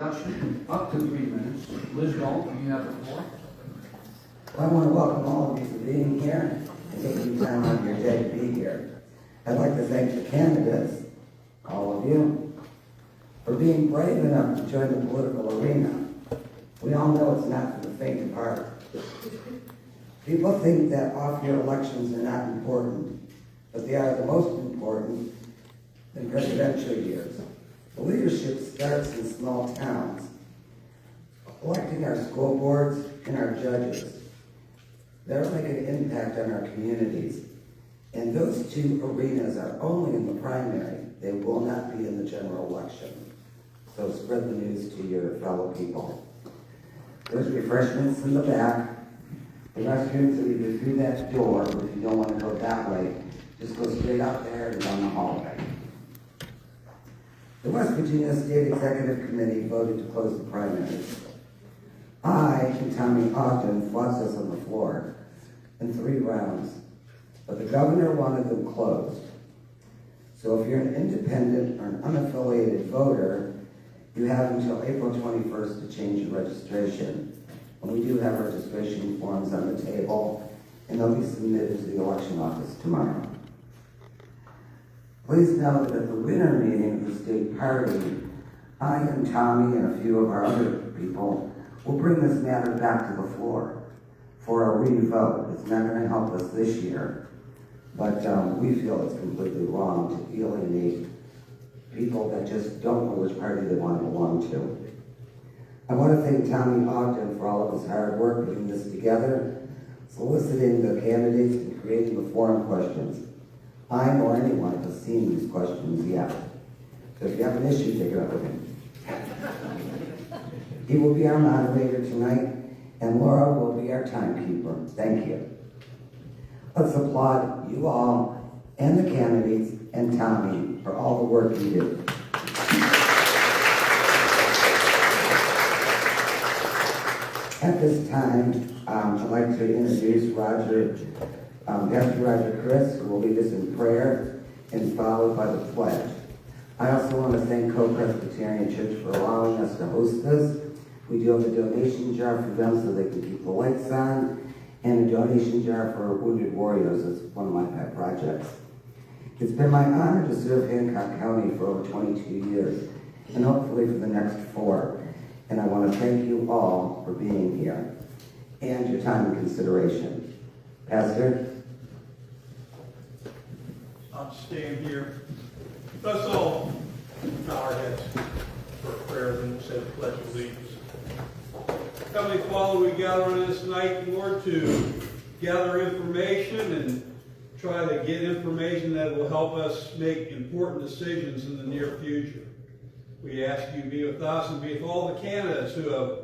Up to 3 minutes. Liz Dalton, you have the floor. I want to welcome all of you for being here and taking time out of your day to be here. I'd like to thank the candidates, all of you, for being brave enough to join the political arena. We all know it's not for the faint of heart. People think that off-year elections are not important, but they are the most important in presidential years. The leadership starts in small towns, electing our school boards and our judges. They'll make an impact on our communities. And those two arenas are only in the primary. They will not be in the general election. So spread the news to your fellow people. There's refreshments in the back. The restrooms are either through that door, or if you don't want to go that way, just go straight out there and down the hallway. The West Virginia State Executive Committee voted to close the primaries. I and Tommy Ogden fought this on the floor in 3 rounds, but the governor wanted them closed. So if you're an independent or an unaffiliated voter, you have until April 21st to change your registration. And we do have registration forms on the table, and they'll be submitted to the election office tomorrow. Please know that at the winter meeting of the state party, I and Tommy and a few of our other people will bring this matter back to the floor for a re-vote. It's not going to help us this year, but we feel it's completely wrong to alienate people that just don't know which party they want to belong to. I want to thank Tommy Ogden for all of his hard work putting this together, soliciting the candidates and creating the forum questions. I nor anyone has seen these questions yet. So if you have an issue, take it up with him. He will be our moderator tonight, and Laura will be our timekeeper. Thank you. Let's applaud you all and the candidates and Tommy for all the work you do. At this time, I'd like to introduce Pastor Roger Chris, who will lead us in prayer and followed by the pledge. I also want to thank Cove Presbyterian Church for allowing us to host this. We do have a donation jar for them so they can keep the lights on, and a donation jar for Wounded Warriors. It's one of my pet projects. It's been my honor to serve Hancock County for over 22 years, and hopefully for the next 4. And I want to thank you all for being here and your time and consideration. Pastor? I'll stand here. Let's all bow our heads for prayer, then we'll say the Pledge of Allegiance. Heavenly Father, we gather on this night, Lord, to gather information and try to get information that will help us make important decisions in the near future. We ask you to be with us and be with all the candidates who have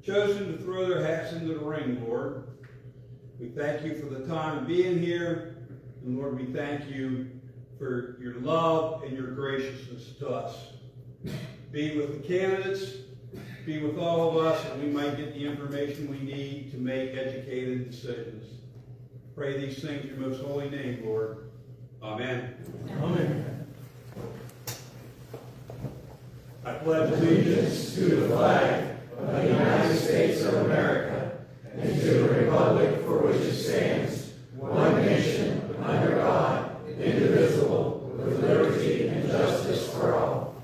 chosen to throw their hats into the ring, Lord. We thank you for the time of being here, and Lord, we thank you for your love and your graciousness to us. Be with the candidates, be with all of us, and we might get the information we need to make educated decisions. Pray these things in your most holy name, Lord. Amen. Amen. I pledge allegiance to the flag of the United States of America and to the republic for which it stands, one nation, under God, indivisible, with liberty and justice for all.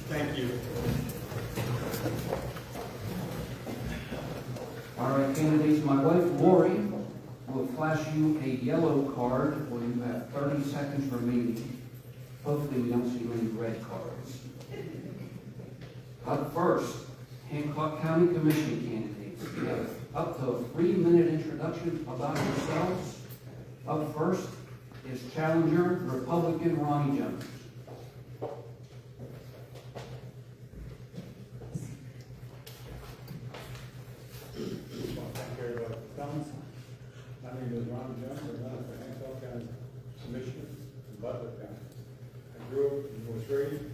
Thank you. All right, candidates, my wife Lori will flash you a yellow card when you have 30 seconds remaining. Hopefully we don't see many red cards. Up first, Hancock County Commission candidates. You have up to a 3-minute introduction about yourselves. Up first is challenger Republican Ronnie Jones. My name is Ron Jones. I'm running for Hancock County Commissioner in Butler County. I grew up in North Reading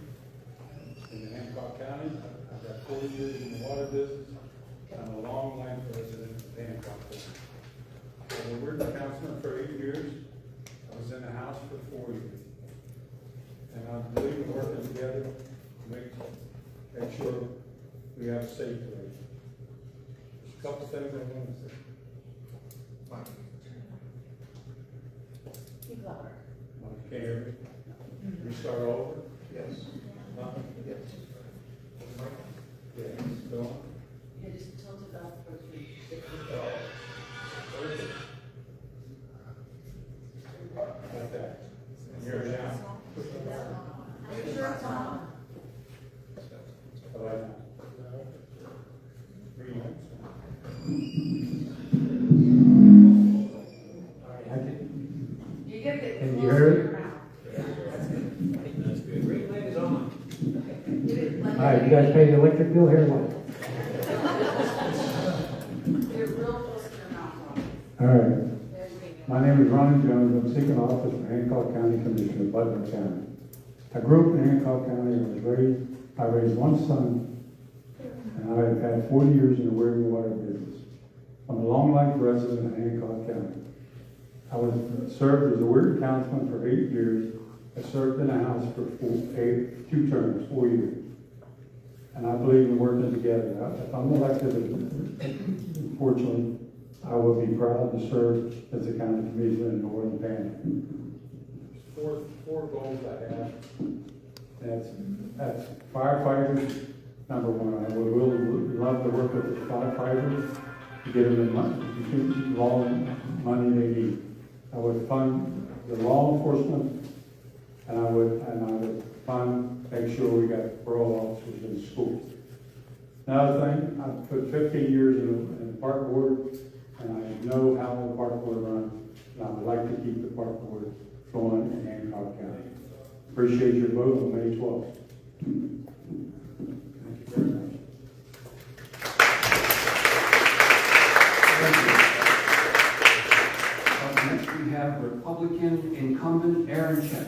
in Hancock County. I've got 40 years in the water business. I'm a long-line resident of Hancock County. I've been working councilman for 8 years. I was in the House for 4 years. And I believe in working together to make make sure we have a safe place. Just a couple things I want to say. Keep louder. Can't hear me? We start over? Yes. Huh? Yes. Yeah, go on. Yeah, just tilt it up for three. Like that. And you're now. I'm sure it's on. How about now? Breathe. You get it Can you closer hear to it? your mouth. That's good. Green light is on. Get it like All right, you guys pay the electric bill here, what? Get it real close to your mouth. All right, There we go. my name is Ronnie Jones, I'm seeking office for Hancock County Commissioner, Butler County. I grew up in Hancock County, I raised one son, and I have had 40 years in the wearing water business. I'm a long-life resident of Hancock County. I served as a Weird councilman for 8 years. I served in the House for 2 terms, 4 years. And I believe in working together. If I'm elected, unfortunately, I will be proud to serve as a county commissioner in Northern Panhandle. Four goals I have. That's firefighters, number one. I would really love to work with the firefighters to get them the money they need. I would fund the law enforcement, and I would make sure we got parole officers in schools. Another thing, I've put 15 years in the park board, and I know how the park board runs, and I would like to keep the park board going in Hancock County. Appreciate your vote on May 12th. Thank you very much. Up next, we have Republican incumbent Aaron Check.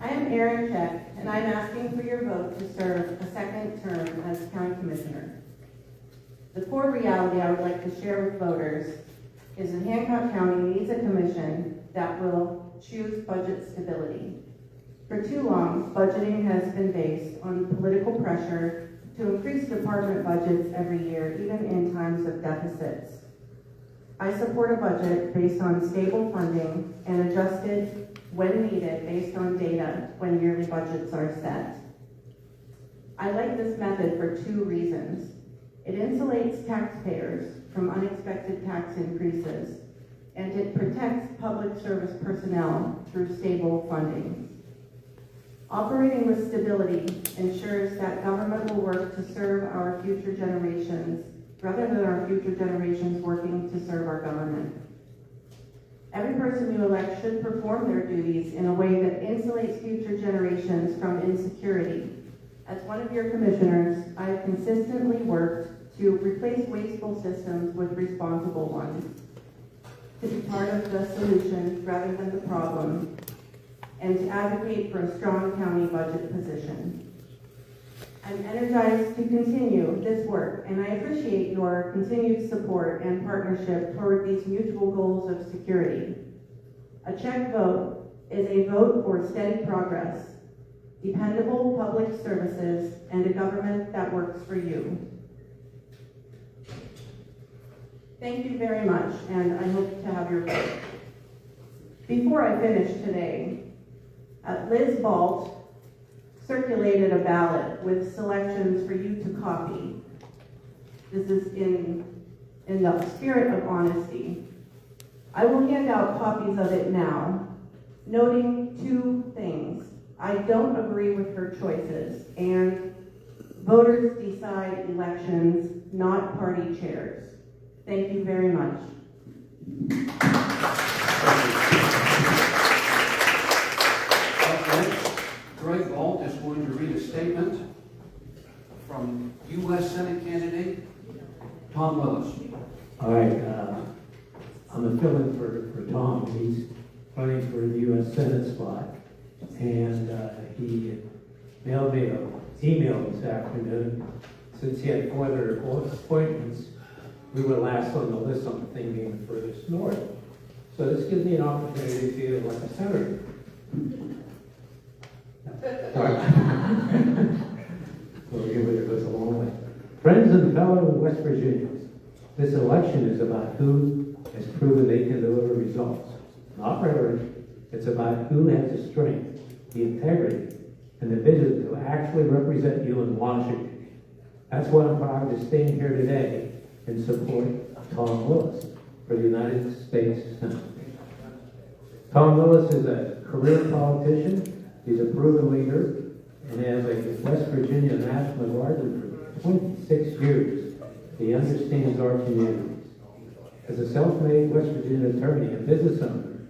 I am Erin Check, and I'm asking for your vote to serve a second term as county commissioner. The core reality I would like to share with voters is that Hancock County needs a commission that will choose budget stability. For too long, budgeting has been based on political pressure to increase department budgets every year, even in times of deficits. I support a budget based on stable funding and adjusted when needed based on data when yearly budgets are set. I like this method for 2 reasons. It insulates taxpayers from unexpected tax increases, and it protects public service personnel through stable funding. Operating with stability ensures that government will work to serve our future generations rather than our future generations working to serve our government. Every person you elect should perform their duties in a way that insulates future generations from insecurity. As one of your commissioners, I have consistently worked to replace wasteful systems with responsible ones, to be part of the solution rather than the problem, and to advocate for a strong county budget position. I'm energized to continue this work, and I appreciate your continued support and partnership toward these mutual goals of security. A check vote is a vote for steady progress, dependable public services, and a government that works for you. Thank you very much, and I hope to have your vote. Before I finish today, Liz Balt circulated a ballot with selections for you to copy. This is in the spirit of honesty. I will hand out copies of it now, noting 2 things. I don't agree with her choices, and voters decide elections, not party chairs. Thank you very much. Up next, Greg Ault is going to read a statement from U.S. Senate candidate Tom Willis. All right, I'm a fill-in for Tom. He's running for the U.S. Senate spot, and he mailed me an email this afternoon since he had 4 other appointments we were last on the list on the thing being the furthest north. So this gives me an opportunity to feel like a senator. Well, it goes a long way. Friends and fellow West Virginians, this election is about who has proven they can deliver results. Not rhetoric. It's about who has the strength, the integrity, and the vision to actually represent you in Washington. That's why I'm proud to stand here today in support of Tom Willis for the United States Senate. Tom Willis is a career politician. He's a proven leader, and as a West Virginia National Guardsman for 26 years, he understands our communities. As a self-made West Virginia attorney and business owner,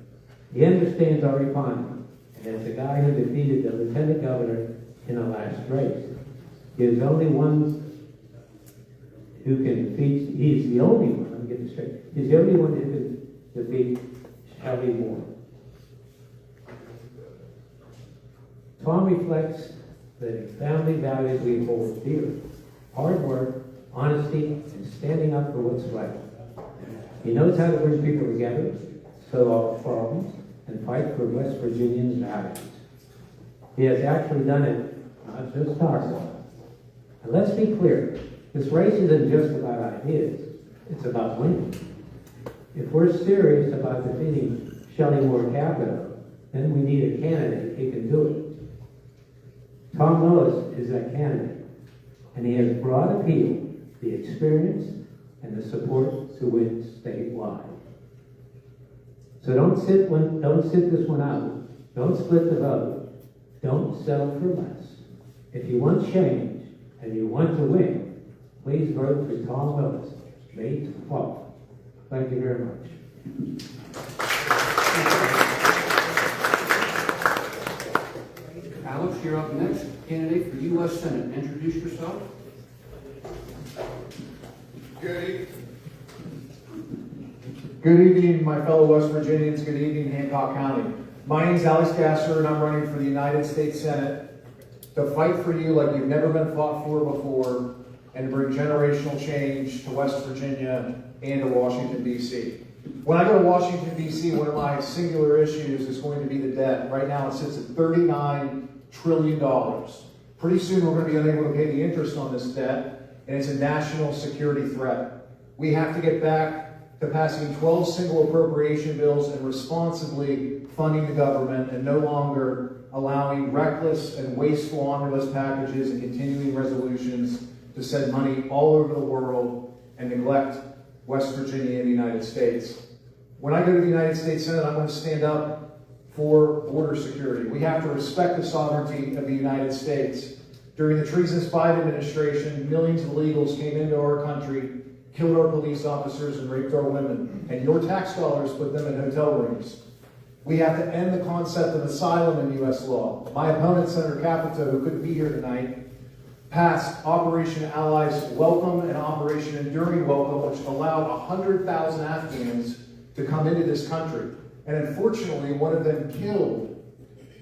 he understands our economy, and as the guy who defeated the lieutenant governor in the last race, he is the only one who can defeat, he's the only one, let me get this straight, he's the only one who can defeat Shelley Moore. Tom reflects the family values we hold dear: hard work, honesty, and standing up for what's right. He knows how to bring people together, solve problems, and fight for West Virginians' values. He has actually done it, not just talks about it. And let's be clear, this race isn't just about ideas, it's about winning. If we're serious about defeating Shelley Moore Capito, then we need a candidate who can do it. Tom Willis is that candidate, and he has broad appeal, the experience, and the support to win statewide. So don't sit this one out. Don't split the vote. Don't settle for less. If you want change and you want to win, please vote for Tom Willis, May 12th. Thank you very much. Alex, you're up next. Candidate for U.S. Senate. Introduce yourself. Good evening, my fellow West Virginians. Good evening, Hancock County. My name is Alex Gasser, and I'm running for the United States Senate to fight for you like you've never been fought for before and to bring generational change to West Virginia and to Washington, D.C. When I go to Washington, D.C., one of my singular issues is going to be the debt. Right now it sits at $39 trillion. Pretty soon we're going to be unable to pay the interest on this debt, and it's a national security threat. We have to get back to passing 12 single appropriation bills and responsibly funding the government and no longer allowing reckless and wasteful omnibus packages and continuing resolutions to send money all over the world and neglect West Virginia and the United States. When I go to the United States Senate, I'm going to stand up for border security. We have to respect the sovereignty of the United States. During the treasonous Biden administration, millions of illegals came into our country, killed our police officers, and raped our women. And your tax dollars put them in hotel rooms. We have to end the concept of asylum in U.S. law. My opponent, Senator Capito, who couldn't be here tonight, passed Operation Allies Welcome and Operation Enduring Welcome, which allowed 100,000 Afghans to come into this country. And unfortunately, one of them killed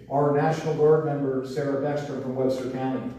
our National Guard member, Sarah Beckstrom from Webster County.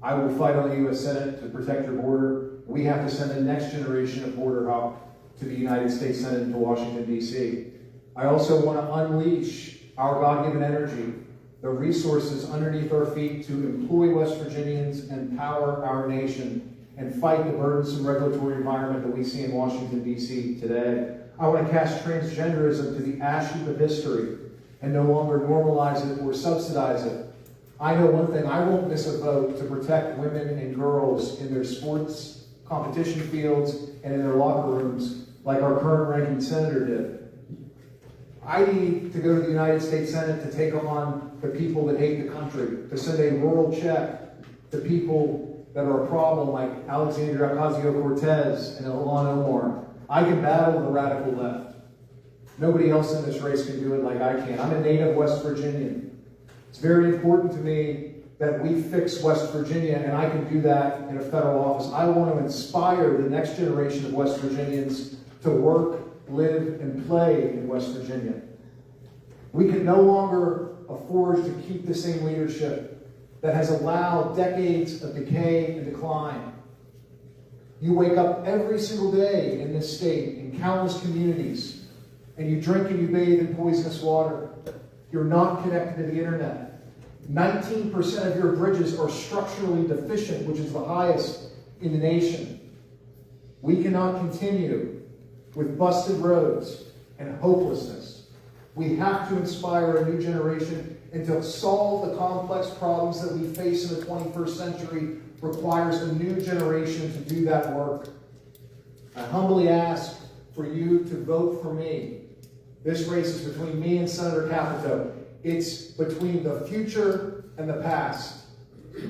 I will fight on the U.S. Senate to protect your border. We have to send the next generation of border hawk to the United States Senate and to Washington, D.C. I also want to unleash our God-given energy, the resources underneath our feet to employ West Virginians and power our nation and fight the burdensome regulatory environment that we see in Washington, D.C. today. I want to cast transgenderism to the ash heap of history and no longer normalize it or subsidize it. I know one thing, I won't miss a vote to protect women and girls in their sports competition fields and in their locker rooms like our current ranking senator did. I need to go to the United States Senate to take on the people that hate the country, to send a rural check to people that are a problem like Alexandria Ocasio-Cortez and Ilhan Omar. I can battle the radical left. Nobody else in this race can do it like I can. I'm a native West Virginian. It's very important to me that we fix West Virginia, and I can do that in a federal office. I want to inspire the next generation of West Virginians to work, live, and play in West Virginia. We can no longer afford to keep the same leadership that has allowed decades of decay and decline. You wake up every single day in this state, in countless communities, and you drink and you bathe in poisonous water. You're not connected to the internet. 19% of your bridges are structurally deficient, which is the highest in the nation. We cannot continue with busted roads and hopelessness. We have to inspire a new generation, and to solve the complex problems that we face in the 21st century requires a new generation to do that work. I humbly ask for you to vote for me. This race is between me and Senator Capito. It's between the future and the past.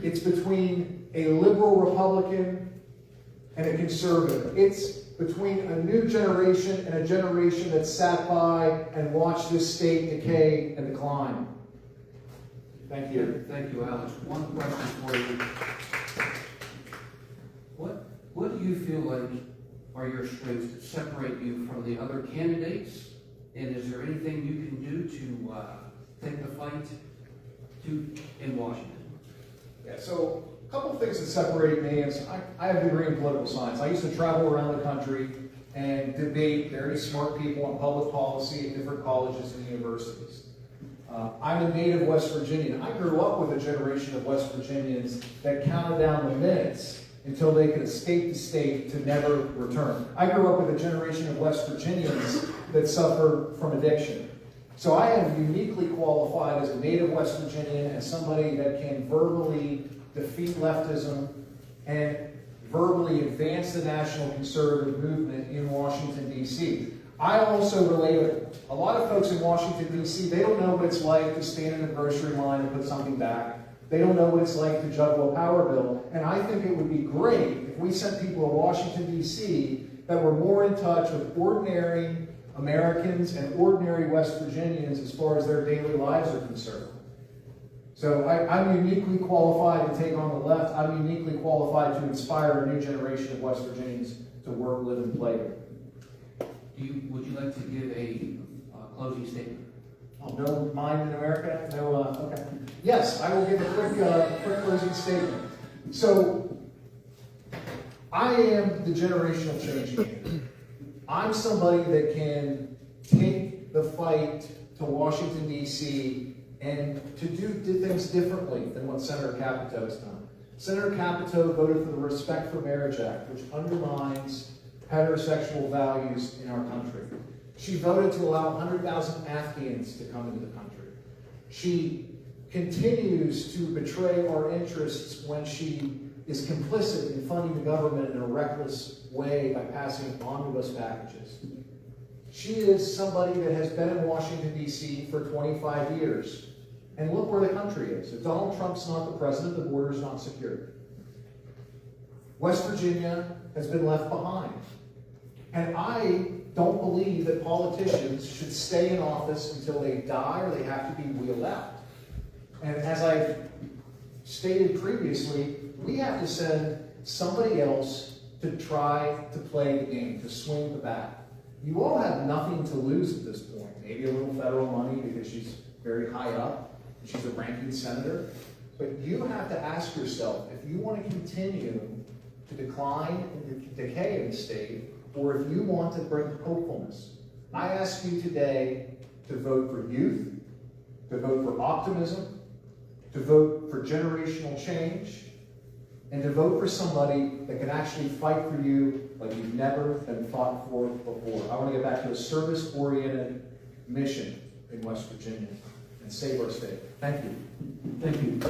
It's between a liberal Republican and a conservative. It's between a new generation and a generation that sat by and watched this state decay and decline. Thank you. Thank you, Alex. One question for you. What do you feel like are your strengths that separate you from the other candidates? And is there anything you can do to take the fight in Washington? Yeah, so a couple of things that separate me is I have a degree in political science. I used to travel around the country and debate very smart people on public policy at different colleges and universities. I'm a native West Virginian. I grew up with a generation of West Virginians that counted down the minutes until they could escape the state to never return. I grew up with a generation of West Virginians that suffered from addiction. So I am uniquely qualified as a native West Virginian, as somebody that can verbally defeat leftism and verbally advance the national conservative movement in Washington, D.C. I also relate, a lot of folks in Washington, D.C., they don't know what it's like to stand in a grocery line and put something back. They don't know what it's like to juggle a power bill. And I think it would be great if we sent people to Washington, D.C. that were more in touch with ordinary Americans and ordinary West Virginians as far as their daily lives are concerned. So I'm uniquely qualified to take on the left. I'm uniquely qualified to inspire a new generation of West Virginians to work, live, and play here. Would you like to give a closing statement? Oh, no mind in America? No, okay. Yes, I will give a quick closing statement. So, I am the generational change agent. I'm somebody that can take the fight to Washington, D.C. and to do things differently than what Senator Capito has done. Senator Capito voted for the Respect for Marriage Act, which undermines heterosexual values in our country. She voted to allow 100,000 Afghans to come into the country. She continues to betray our interests when she is complicit in funding the government in a reckless way by passing omnibus packages. She is somebody that has been in Washington, D.C. for 25 years. And look where the country is. If Donald Trump's not the president, the border is not secure. West Virginia has been left behind. And I don't believe that politicians should stay in office until they die or they have to be wheeled out. And as I've stated previously, we have to send somebody else to try to play the game, to swing the bat. You all have nothing to lose at this point. Maybe a little federal money because she's very high up, and she's a ranking senator. But you have to ask yourself, if you want to continue to decline and decay in the state, or if you want to bring hopefulness. I ask you today to vote for youth, to vote for optimism, to vote for generational change, and to vote for somebody that can actually fight for you like you've never been fought for before. I want to get back to a service-oriented mission in West Virginia and save our state. Thank you. Thank you.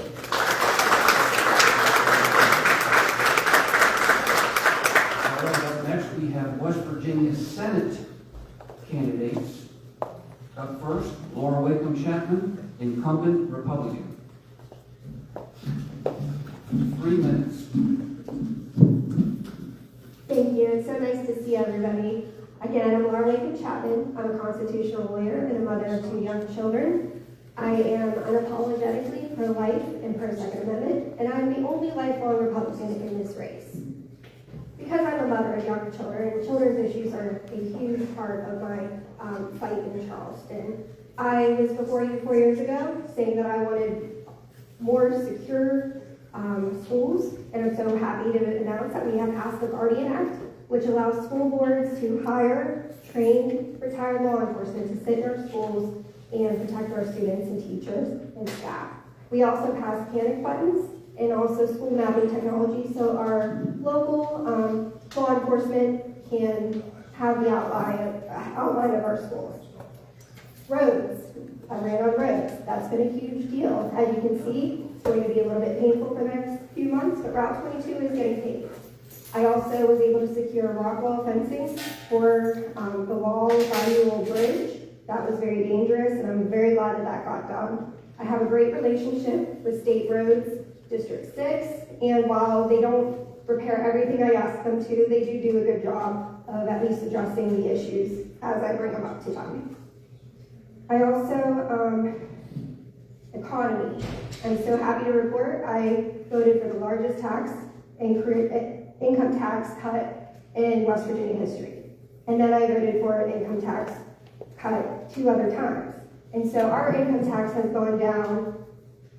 All right, up next we have West Virginia Senate candidates. Up first, Laura Wakeham Chapman, incumbent Republican. 3 minutes. Thank you. It's so nice to see everybody. Again, I'm Laura Wakeham Chapman. I'm a constitutional lawyer and a mother of 2 young children. I am unapologetically pro-life and pro-Second Amendment, and I'm the only lifelong Republican in this race. Because I'm a mother of young children, children's issues are a huge part of my fight in Charleston. I was before you 4 years ago saying that I wanted more secure schools, and I'm so happy to announce that we have passed the Guardian Act, which allows school boards to hire trained retired law enforcement to sit in our schools and protect our students and teachers and staff. We also passed panic buttons and also school mapping technology, so our local law enforcement can have the outline of our schools. Roads. I ran on roads. That's been a huge deal. As you can see, it's going to be a little bit painful for the next few months, but Route 22 is getting paved. I also was able to secure rock wall fencing for the Wall Biennial Bridge. That was very dangerous, and I'm very glad that got done. I have a great relationship with State Roads, District 6, and while they don't repair everything I ask them to, they do a good job of at least addressing the issues as I bring them up to them. I also, economy. I'm so happy to report I voted for the largest income tax cut in West Virginia history. And then I voted for an income tax cut 2 other times. And so our income tax has gone down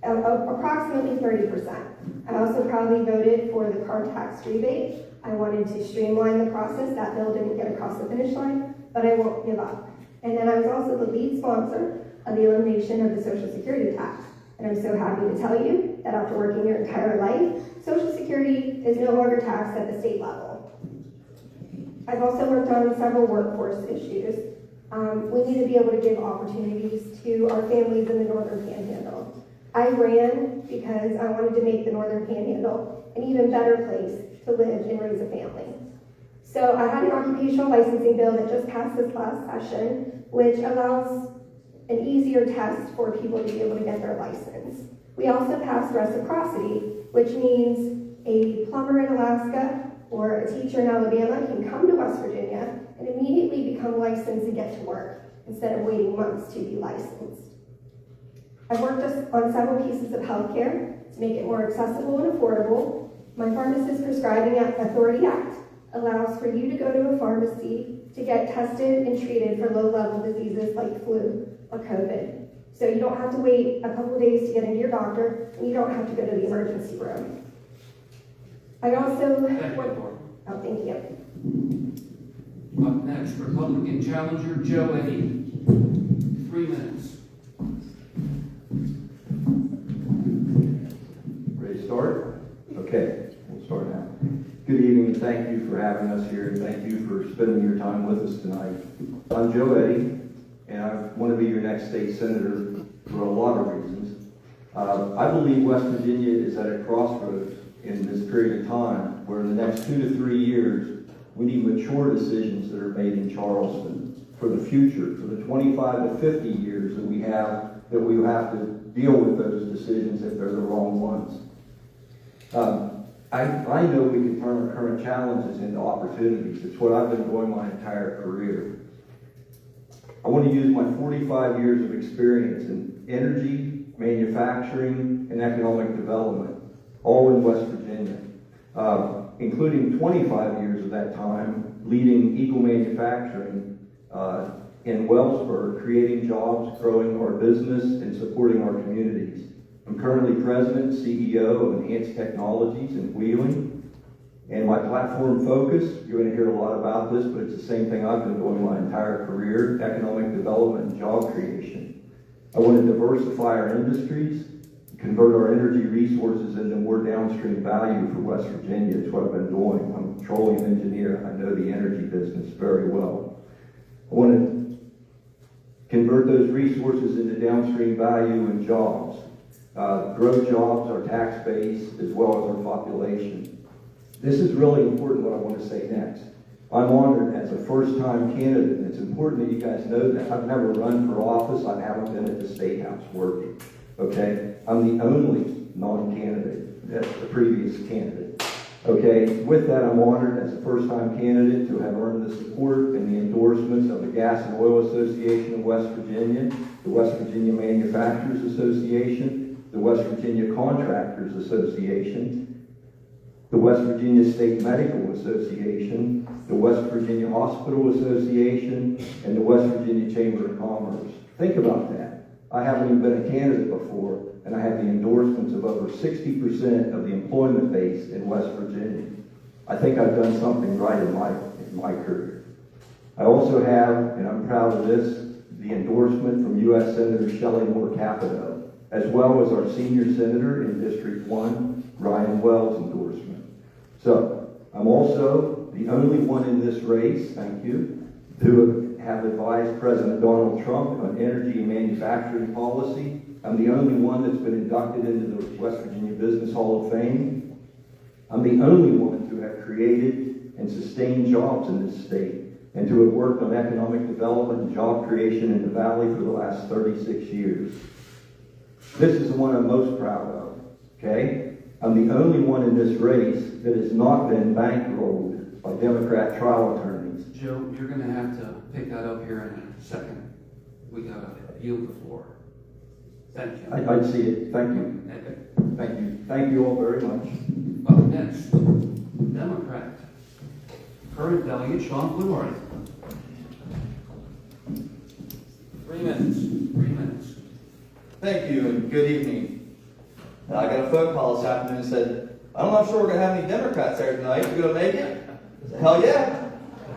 approximately 30%. I also proudly voted for the car tax rebate. I wanted to streamline the process. That bill didn't get across the finish line, but I won't give up. And then I was also the lead sponsor of the elimination of the Social Security tax. And I'm so happy to tell you that after working your entire life, Social Security is no longer taxed at the state level. I've also worked on several workforce issues. We need to be able to give opportunities to our families in the Northern Panhandle. I ran because I wanted to make the Northern Panhandle an even better place to live and raise a family. So I had an occupational licensing bill that just passed this last session, which allows an easier test for people to be able to get their license. We also passed reciprocity, which means a plumber in Alaska or a teacher in Alabama can come to West Virginia and immediately become licensed and get to work instead of waiting months to be licensed. I've worked on several pieces of healthcare to make it more accessible and affordable. My Pharmacist Prescribing Authority Act allows for you to go to a pharmacy to get tested and treated for low-level diseases like flu or COVID. So you don't have to wait a couple of days to get into your doctor, and you don't have to go to the emergency room. I also... Oh, thank you. Up next, Republican challenger Joe Eddy. 3 minutes. Ready to start? Okay, we'll start now. Good evening, and thank you for having us here, and thank you for spending your time with us tonight. I'm Joe Eddy, and I want to be your next state senator for a lot of reasons. I believe West Virginia is at a crossroads in this period of time where in the next 2 to 3 years, we need mature decisions that are made in Charleston for the future, for the 25 to 50 years that we have to deal with those decisions if they're the wrong ones. I know we can turn our current challenges into opportunities. It's what I've been doing my entire career. I want to use my 45 years of experience in energy, manufacturing, and economic development, all in West Virginia, including 25 years of that time leading Eagle Manufacturing in Wellsburg, creating jobs, growing our business, and supporting our communities. I'm currently president, CEO of Enhanced Technologies in Wheeling, and my platform focus, you're going to hear a lot about this, but it's the same thing I've been doing my entire career, economic development and job creation. I want to diversify our industries, convert our energy resources into more downstream value for West Virginia. It's what I've been doing. I'm a petroleum engineer. I know the energy business very well. I want to convert those resources into downstream value and jobs. Grow jobs, our tax base, as well as our population. This is really important what I want to say next. I'm honored as a first-time candidate, and it's important that you guys know that. I've never run for office. I haven't been at the State House working. Okay? I'm the only non-candidate. That's the previous candidate. Okay? With that, I'm honored as a first-time candidate to have earned the support and the endorsements of the Gas and Oil Association of West Virginia, the West Virginia Manufacturers Association, the West Virginia Contractors Association, the West Virginia State Medical Association, the West Virginia Hospital Association, and the West Virginia Chamber of Commerce. Think about that. I haven't even been a candidate before, and I have the endorsements of over 60% of the employment base in West Virginia. I think I've done something right in my career. I also have, and I'm proud of this, the endorsement from U.S. Senator Shelley Moore Capito, as well as our senior senator in District 1, Ryan Wells' endorsement. So, I'm also the only one in this race, thank you, to have advised President Donald Trump on energy and manufacturing policy. I'm the only one that's been inducted into the West Virginia Business Hall of Fame. I'm the only one to have created and sustained jobs in this state, and to have worked on economic development and job creation in the Valley for the last 36 years. This is the one I'm most proud of, okay? I'm the only one in this race that has not been bankrolled by Democrat trial attorneys. Joe, you're going to have to pick that up here in a second. We got to yield the floor. Thank you. I see it. Thank you. Thank you. Thank you all very much. Up next, Democrat, current delegate Sean Fluharty. 3 minutes. 3 minutes. Thank you and good evening. I got a phone call this afternoon that said, I'm not sure we're going to have any Democrats there tonight. You going to make it? I said, hell yeah.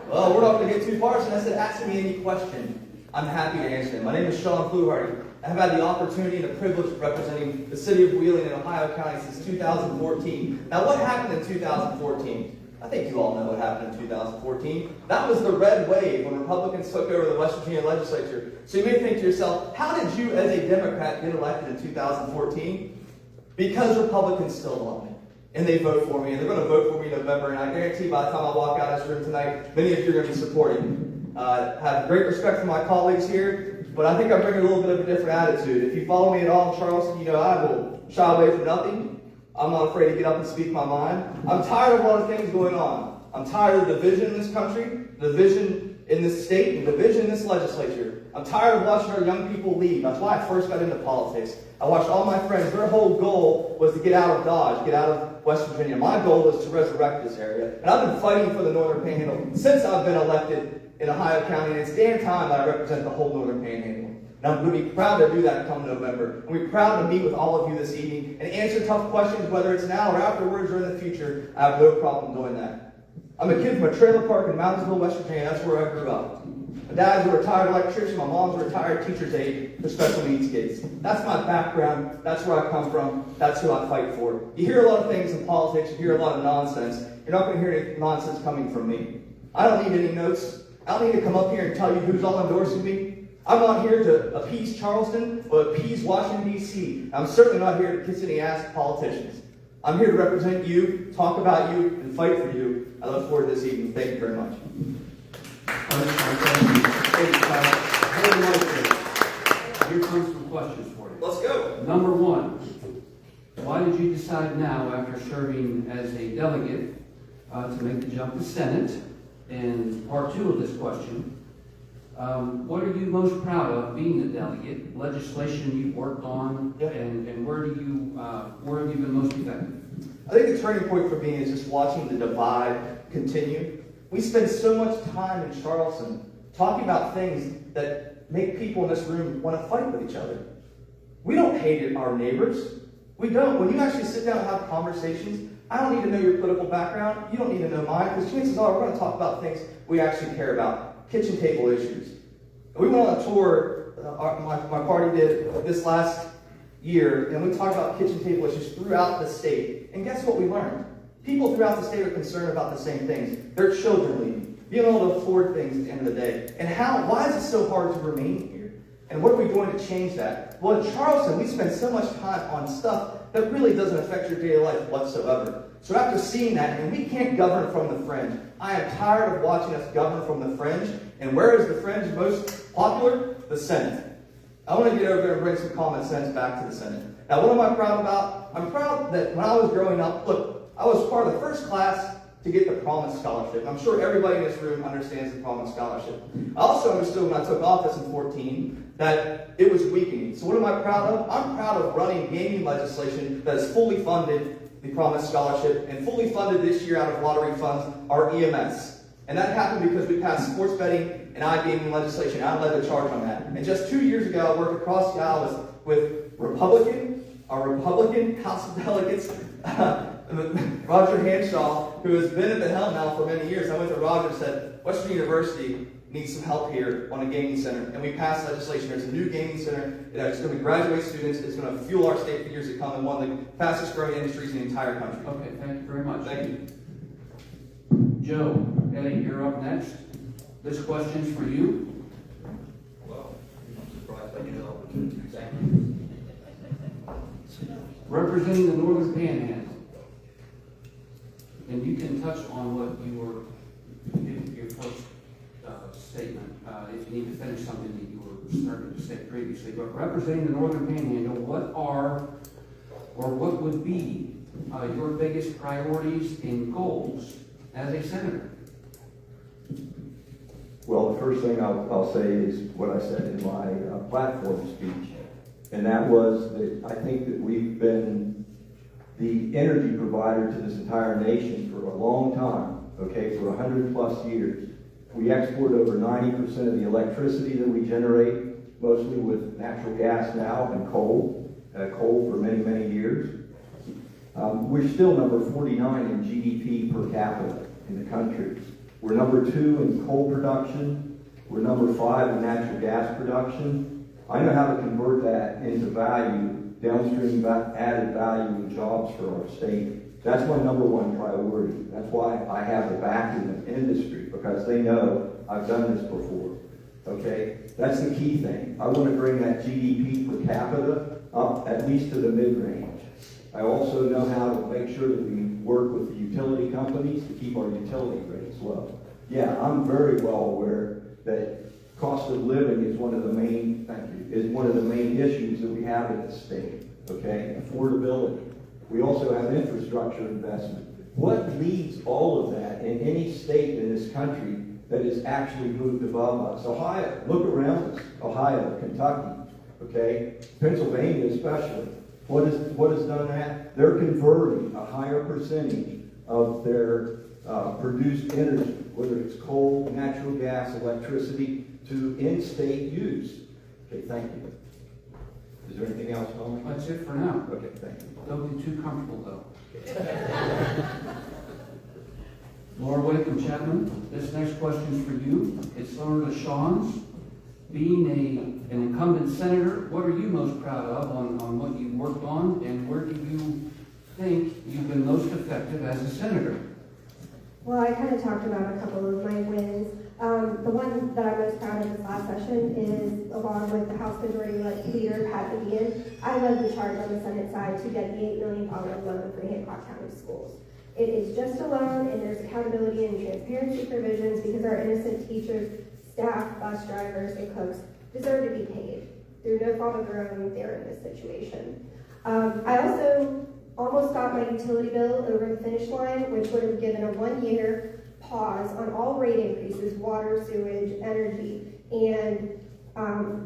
Well, we're not going to get too far. And I said, ask me any question. I'm happy to answer them. My name is Sean Fluharty. I have had the opportunity and the privilege of representing the city of Wheeling in Ohio County since 2014. Now, what happened in 2014? I think you all know what happened in 2014. That was the red wave when Republicans took over the West Virginia legislature. So you may think to yourself, how did you as a Democrat get elected in 2014? Because Republicans still love me. And they vote for me, and they're going to vote for me in November. And I guarantee by the time I walk out of this room tonight, many of you are going to be supporting. I have great respect for my colleagues here, but I think I bring a little bit of a different attitude. If you follow me at all in Charleston, you know I will shy away from nothing. I'm not afraid to get up and speak my mind. I'm tired of a lot of things going on. I'm tired of the division in this country, the division in this state, and the division in this legislature. I'm tired of watching our young people leave. That's why I first got into politics. I watched all my friends, their whole goal was to get out of Dodge, get out of West Virginia. My goal was to resurrect this area. And I've been fighting for the Northern Panhandle since I've been elected in Ohio County, and it's damn time that I represent the whole Northern Panhandle. And I'm going to be proud to do that come November. And we're proud to meet with all of you this evening and answer tough questions, whether it's now or afterwards or in the future. I have no problem doing that. I'm a kid from a trailer park in Moundsville, West Virginia. That's where I grew up. My dad's a retired electrician. My mom's a retired teacher's aide for special needs kids. That's my background. That's where I come from. That's who I fight for. You hear a lot of things in politics. You hear a lot of nonsense. You're not going to hear any nonsense coming from me. I don't need any notes. I don't need to come up here and tell you who's all endorsing me. I'm not here to appease Charleston or appease Washington, D.C. I'm certainly not here to kiss any ass to politicians. I'm here to represent you, talk about you, and fight for you. I look forward to this evening. Thank you very much. Here comes some questions for you. Let's go. Number one, why did you decide now, after serving as a delegate, to make the jump to Senate? And part two of this question, what are you most proud of being a delegate? Legislation you've worked on, and where have you been most effective? I think the turning point for me is just watching the divide continue. We spend so much time in Charleston talking about things that make people in this room want to fight with each other. We don't hate our neighbors. We don't. When you actually sit down and have conversations, I don't need to know your political background. You don't need to know mine, because chances are we're going to talk about things we actually care about. Kitchen table issues. We went on a tour, my party did this last year, and we talked about kitchen table issues throughout the state. And guess what we learned? People throughout the state are concerned about the same things. Their children leaving, being able to afford things at the end of the day. And why is it so hard to remain here? And what are we doing to change that? Well, in Charleston, we spend so much time on stuff that really doesn't affect your daily life whatsoever. So after seeing that, and we can't govern from the fringe. I am tired of watching us govern from the fringe. And where is the fringe most popular? The Senate. I want to get over there and bring some common sense back to the Senate. Now, what am I proud about? I'm proud that when I was growing up, look, I was part of the first class to get the Promise Scholarship. I'm sure everybody in this room understands the Promise Scholarship. I also understood when I took office in 2014 that it was weakening. So what am I proud of? I'm proud of running gaming legislation that has fully funded the Promise Scholarship and fully funded this year out of lottery funds our EMS. And that happened because we passed sports betting and I being in legislation. I led the charge on that. And just 2 years ago, I worked across the aisle with our Republican House of Delegates, Roger Hanshaw, who has been at the helm now for many years. I went to Roger and said, Western University needs some help here on a gaming center. And we passed legislation. There's a new gaming center. It's going to graduate students. It's going to fuel our state for years to come in one of the fastest growing industries in the entire country. Okay, thank you very much. Thank you. Joe, Eddie, you're up next. This question's for you. Well, I'm surprised I get an opportunity. Thank you. Representing the Northern Panhandle. And you can touch on what you were, your first statement, if you need to finish something that you were starting to say previously. But representing the Northern Panhandle, what are, or what would be your biggest priorities and goals as a senator? Well, the first thing I'll say is what I said in my platform speech, and that was that I think that we've been the energy provider to this entire nation for a long time, okay, for 100+ years. We export over 90% of the electricity that we generate, mostly with natural gas now and coal for many, many years. We're still number 49 in GDP per capita in the country. We're number 2 in coal production. We're number 5 in natural gas production. I know how to convert that into value, downstream added value and jobs for our state. That's my number one priority. That's why I have the backing of industry, because they know I've done this before. Okay? That's the key thing. I want to bring that GDP per capita up at least to the mid-range. I also know how to make sure that we work with the utility companies to keep our utility rates low. Yeah, I'm very well aware that cost of living is one of the main, issues that we have in the state. Okay? Affordability. We also have infrastructure investment. What leads all of that in any state in this country that has actually moved above us? Ohio. Look around us. Ohio, Kentucky. Okay? Pennsylvania especially. What has done that? They're converting a higher percentage of their produced energy, whether it's coal, natural gas, electricity, to in-state use. Okay, thank you. Is there anything else, Tommy? That's it for now. Okay, thank you. Don't get too comfortable, though. Laura Wakem Chapman, this next question's for you. It's similar to Sean's. Being an incumbent senator, what are you most proud of on what you worked on, and where do you think you've been most effective as a senator? Well, I kind of talked about a couple of my wins. The one that I'm most proud of this last session is, along with the House Majority Leader Pat McGeehan, I led the charge on the Senate side to get the $8 million loan for Hancock County schools. It is just a loan, and there's accountability and transparency provisions because our innocent teachers, staff, bus drivers, and cooks deserve to be paid. Through no fault of their own, they're in this situation. I also almost got my utility bill over the finish line, which would have given a 1-year pause on all rate increases, water, sewage, energy, and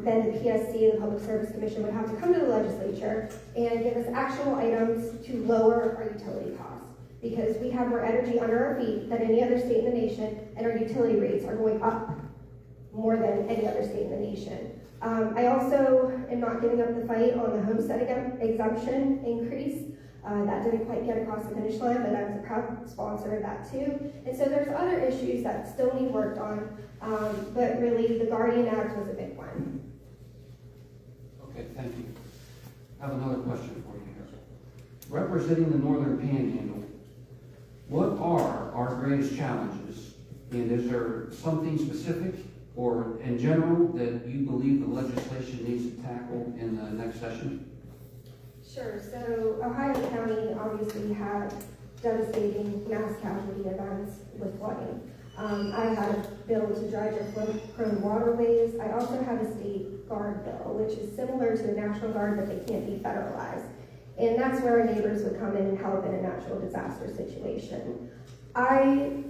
then the PSC, the Public Service Commission, would have to come to the legislature and give us actionable items to lower our utility costs, because we have more energy under our feet than any other state in the nation, and our utility rates are going up more than any other state in the nation. I also am not giving up the fight on the homestead exemption increase. That didn't quite get across the finish line, but I was a proud sponsor of that too. And so there's other issues that still need worked on, but really the Guardian Act was a big one. Okay, thank you. I have another question for you here. Representing the Northern Panhandle, what are our greatest challenges? And is there something specific or in general that you believe the legislation needs to tackle in the next session? Sure. So Ohio County obviously had devastating mass casualty events with flooding. I had a bill to dredge our flood-prone waterways. I also have a state guard bill, which is similar to the National Guard, but they can't be federalized. And that's where our neighbors would come in and help in a natural disaster situation. I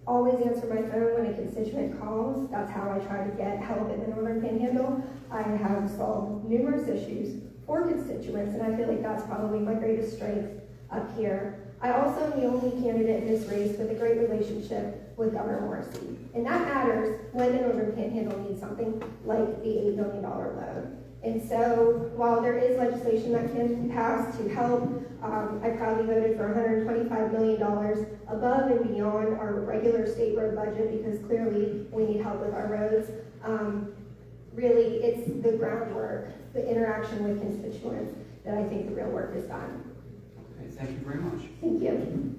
always answer my phone when a constituent calls. That's how I try to get help in the Northern Panhandle. I have solved numerous issues for constituents, and I feel like that's probably my greatest strength up here. I also am the only candidate in this race with a great relationship with Governor Morrissey. And that matters when the Northern Panhandle needs something like the $8 million loan. And so while there is legislation that can pass to help, I proudly voted for $125 million above and beyond our regular state road budget because clearly we need help with our roads. Really, it's the groundwork, the interaction with constituents that I think the real work is done. Okay, thank you very much. Thank you.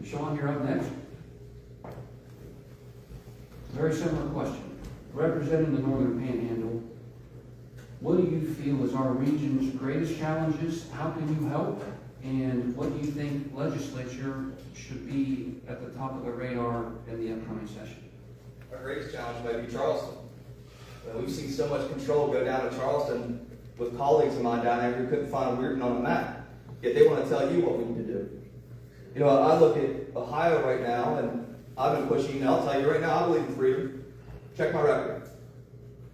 Sean, you're up next. Very similar question. Representing the Northern Panhandle, what do you feel is our region's greatest challenges? How can you help? And what do you think legislature should be at the top of the radar in the upcoming session? Our greatest challenge might be Charleston. We've seen so much control go down to Charleston with colleagues of mine down there who couldn't find a weird on a map. Yet they want to tell you what we need to do. You know, I look at Ohio right now, and I've been pushing, and I'll tell you right now, I believe in freedom. Check my record.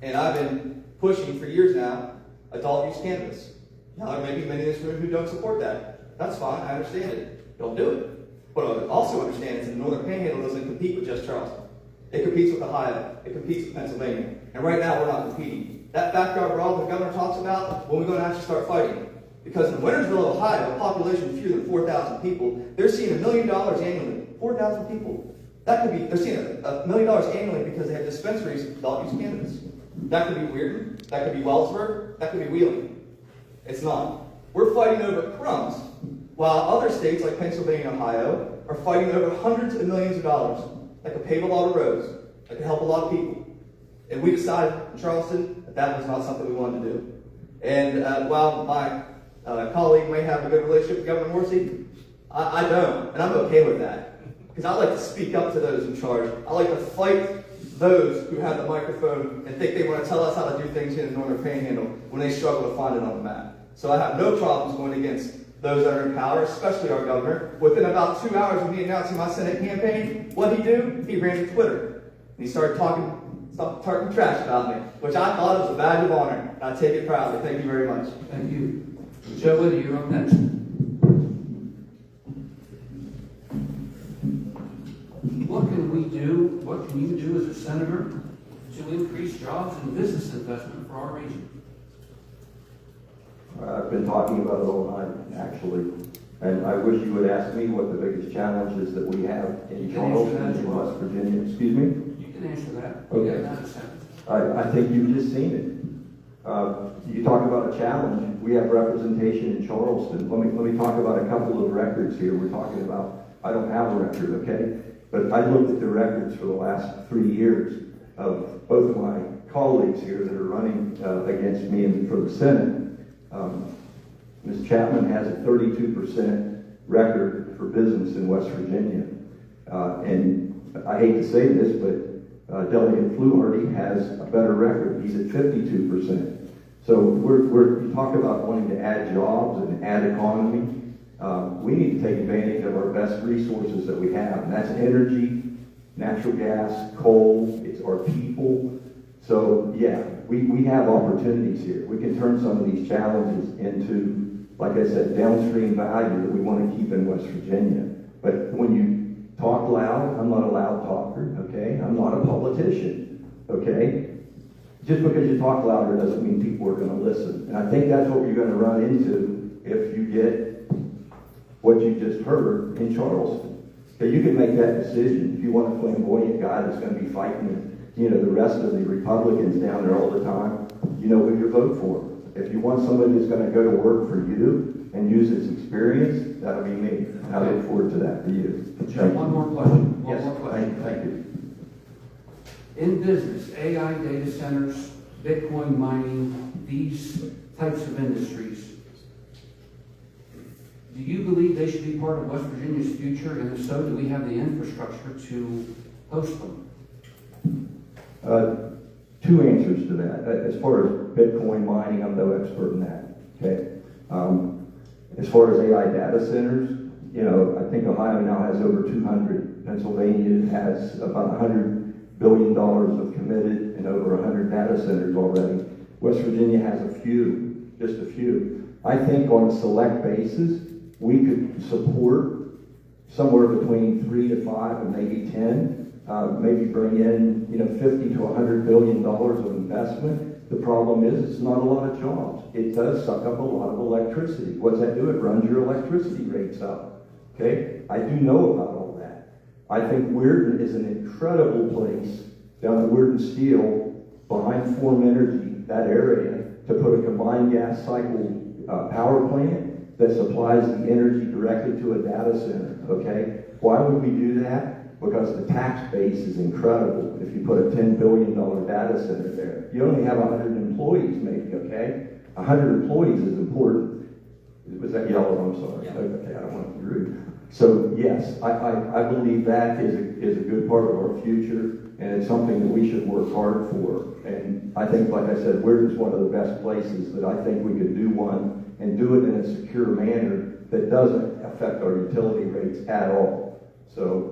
And I've been pushing for years now adult use cannabis. Now, there may be many in this room who don't support that. That's fine, I understand it. Don't do it. But I also understand is that the Northern Panhandle doesn't compete with just Charleston. It competes with Ohio. It competes with Pennsylvania. And right now, we're not competing. That backyard brawl the governor talks about, when we're going to actually start fighting. Because in Wintersville, Ohio, a population of fewer than 4,000 people, they're seeing $1 million annually. 4,000 people. That could be, they're seeing $1 million annually because they have dispensaries of adult use cannabis. That could be Weirton. That could be Wellsburg. That could be Wheeling. It's not. We're fighting over crumbs, while other states like Pennsylvania and Ohio are fighting over hundreds of millions of dollars that could pave a lot of roads, that could help a lot of people. And we decided in Charleston that that was not something we wanted to do. And while my colleague may have a good relationship with Governor Morrissey, I don't, and I'm okay with that. Because I like to speak up to those in charge. I like to fight those who have the microphone and think they want to tell us how to do things here in the Northern Panhandle when they struggle to find it on the map. So I have no problems going against those that are in power, especially our governor. Within about 2 hours of me announcing my Senate campaign, what'd he do? He ran to Twitter. And he started talking trash about me, which I thought was a badge of honor. And I take it proudly. Thank you very much. Thank you. Joe Whitty, you're up next. What can we do, what can you do as a senator to increase jobs and business investment for our region? I've been talking about it all night, actually. And I wish you would ask me what the biggest challenges that we have in Charleston and West Virginia. Excuse me? You can answer that. Okay. I think you've just seen it. You talk about a challenge. We have representation in Charleston. Let me talk about a couple of records here. We're talking about, I don't have a record, okay? But I looked at the records for the last 3 years of both of my colleagues here that are running against me and for the Senate. Ms. Chapman has a 32% record for business in West Virginia. And I hate to say this, but Delegate Fluharty has a better record. He's at 52%. So we talk about wanting to add jobs and add economy. We need to take advantage of our best resources that we have, and that's energy, natural gas, coal, it's our people. So yeah, we have opportunities here. We can turn some of these challenges into, like I said, downstream value that we want to keep in West Virginia. But when you talk loud, I'm not a loud talker, okay? I'm not a politician, okay? Just because you talk louder doesn't mean people are going to listen. And I think that's what you're going to run into if you get what you just heard in Charleston. Okay, you can make that decision. If you want a flamboyant guy that's going to be fighting, the rest of the Republicans down there all the time, you know who you vote for. If you want somebody that's going to go to work for you and use his experience, that'll be me. And I look forward to that for you. One more question. Yes, thank you. In business, AI data centers, Bitcoin mining, these types of industries, do you believe they should be part of West Virginia's future? And if so, do we have the infrastructure to host them? Two answers to that. As far as Bitcoin mining, I'm no expert in that. Okay. As far as AI data centers, I think Ohio now has over 200. Pennsylvania has about $100 billion of committed and over 100 data centers already. West Virginia has a few, just a few. I think on a select basis, we could support somewhere between 3 to 5 and maybe 10. Maybe bring in, $50 to $100 billion of investment. The problem is it's not a lot of jobs. It does suck up a lot of electricity. What's that do? It runs your electricity rates up. Okay? I do know about all that. I think Weirton is an incredible place down at Weirton Steel behind Form Energy, that area, to put a combined gas cycle power plant that supplies the energy directly to a data center. Okay? Why would we do that? Because the tax base is incredible if you put a $10 billion data center there. You only have 100 employees maybe, okay? 100 employees is important. Was that yellow? I'm sorry. Yeah. Okay, I don't want to be rude. So yes, I believe that is a good part of our future, and it's something that we should work hard for. And I think, like I said, we're just one of the best places that I think we could do one and do it in a secure manner that doesn't affect our utility rates at all. So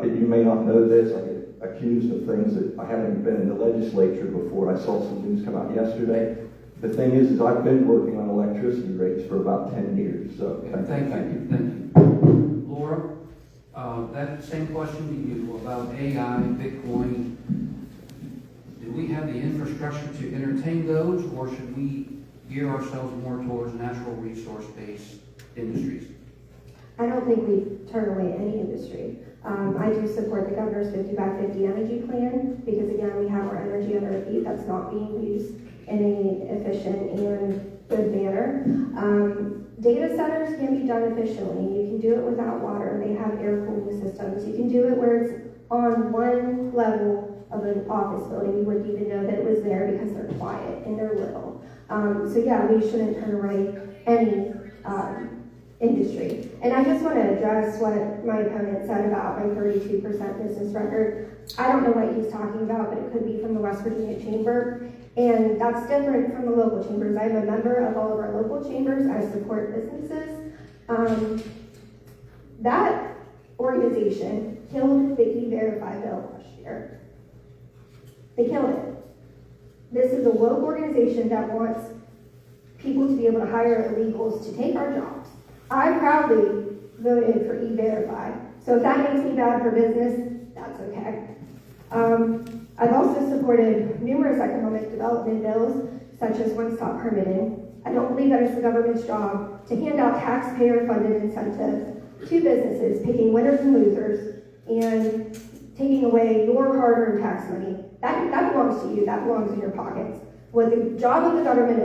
you may not know this, I get accused of things that I haven't even been in the legislature before. I saw some news come out yesterday. The thing is I've been working on electricity rates for about 10 years. So Thank you. Laura, that same question to you about AI, Bitcoin. Do we have the infrastructure to entertain those, or should we gear ourselves more towards natural resource-based industries? I don't think we turn away any industry. I do support the governor's 50 by 50 energy plan because, again, we have our energy under our feet that's not being used in an efficient and good manner. Data centers can be done efficiently. You can do it without water. They have air cooling systems. You can do it where it's on one level of an office building. You wouldn't even know that it was there because they're quiet and they're little. So yeah, we shouldn't turn away any industry. And I just want to address what my opponent said about my 32% business record. I don't know what he's talking about, but it could be from the West Virginia Chamber. And that's different from the local chambers. I'm a member of all of our local chambers. I support businesses. That organization killed the E-Verify bill last year. They killed it. This is a woke organization that wants people to be able to hire illegals to take our jobs. I proudly voted for E-Verify. So if that makes me bad for business, that's okay. I've also supported numerous economic development bills, such as one-stop permitting. I don't believe that it's the government's job to hand out taxpayer-funded incentives to businesses, picking winners and losers, and taking away your hard-earned tax money. That belongs to you. That belongs in your pockets. What the job of the government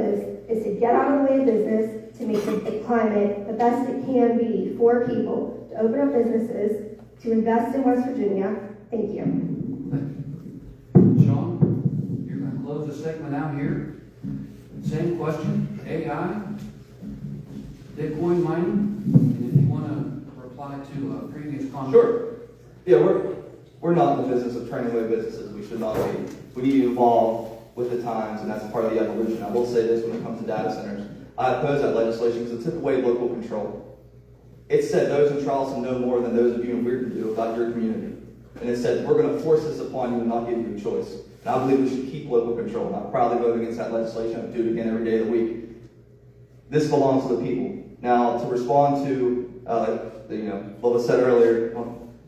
is to get out of the way of business, to make the climate the best it can be for people, to open up businesses, to invest in West Virginia. Thank you. Sean, you're going to close the segment out here. Same question, AI, Bitcoin mining, and if you want to reply to a previous comment. Sure. Yeah, we're not in the business of turning away businesses. We should not be. We need to evolve with the times, and that's part of the evolution. I will say this when it comes to data centers. I oppose that legislation because it took away local control. It said those in Charleston know more than those of you in Weirton do about your community. And it said, we're going to force this upon you and not give you a choice. And I believe we should keep local control. And I proudly vote against that legislation. I do it again every day of the week. This belongs to the people. Now, to respond to, what was said earlier,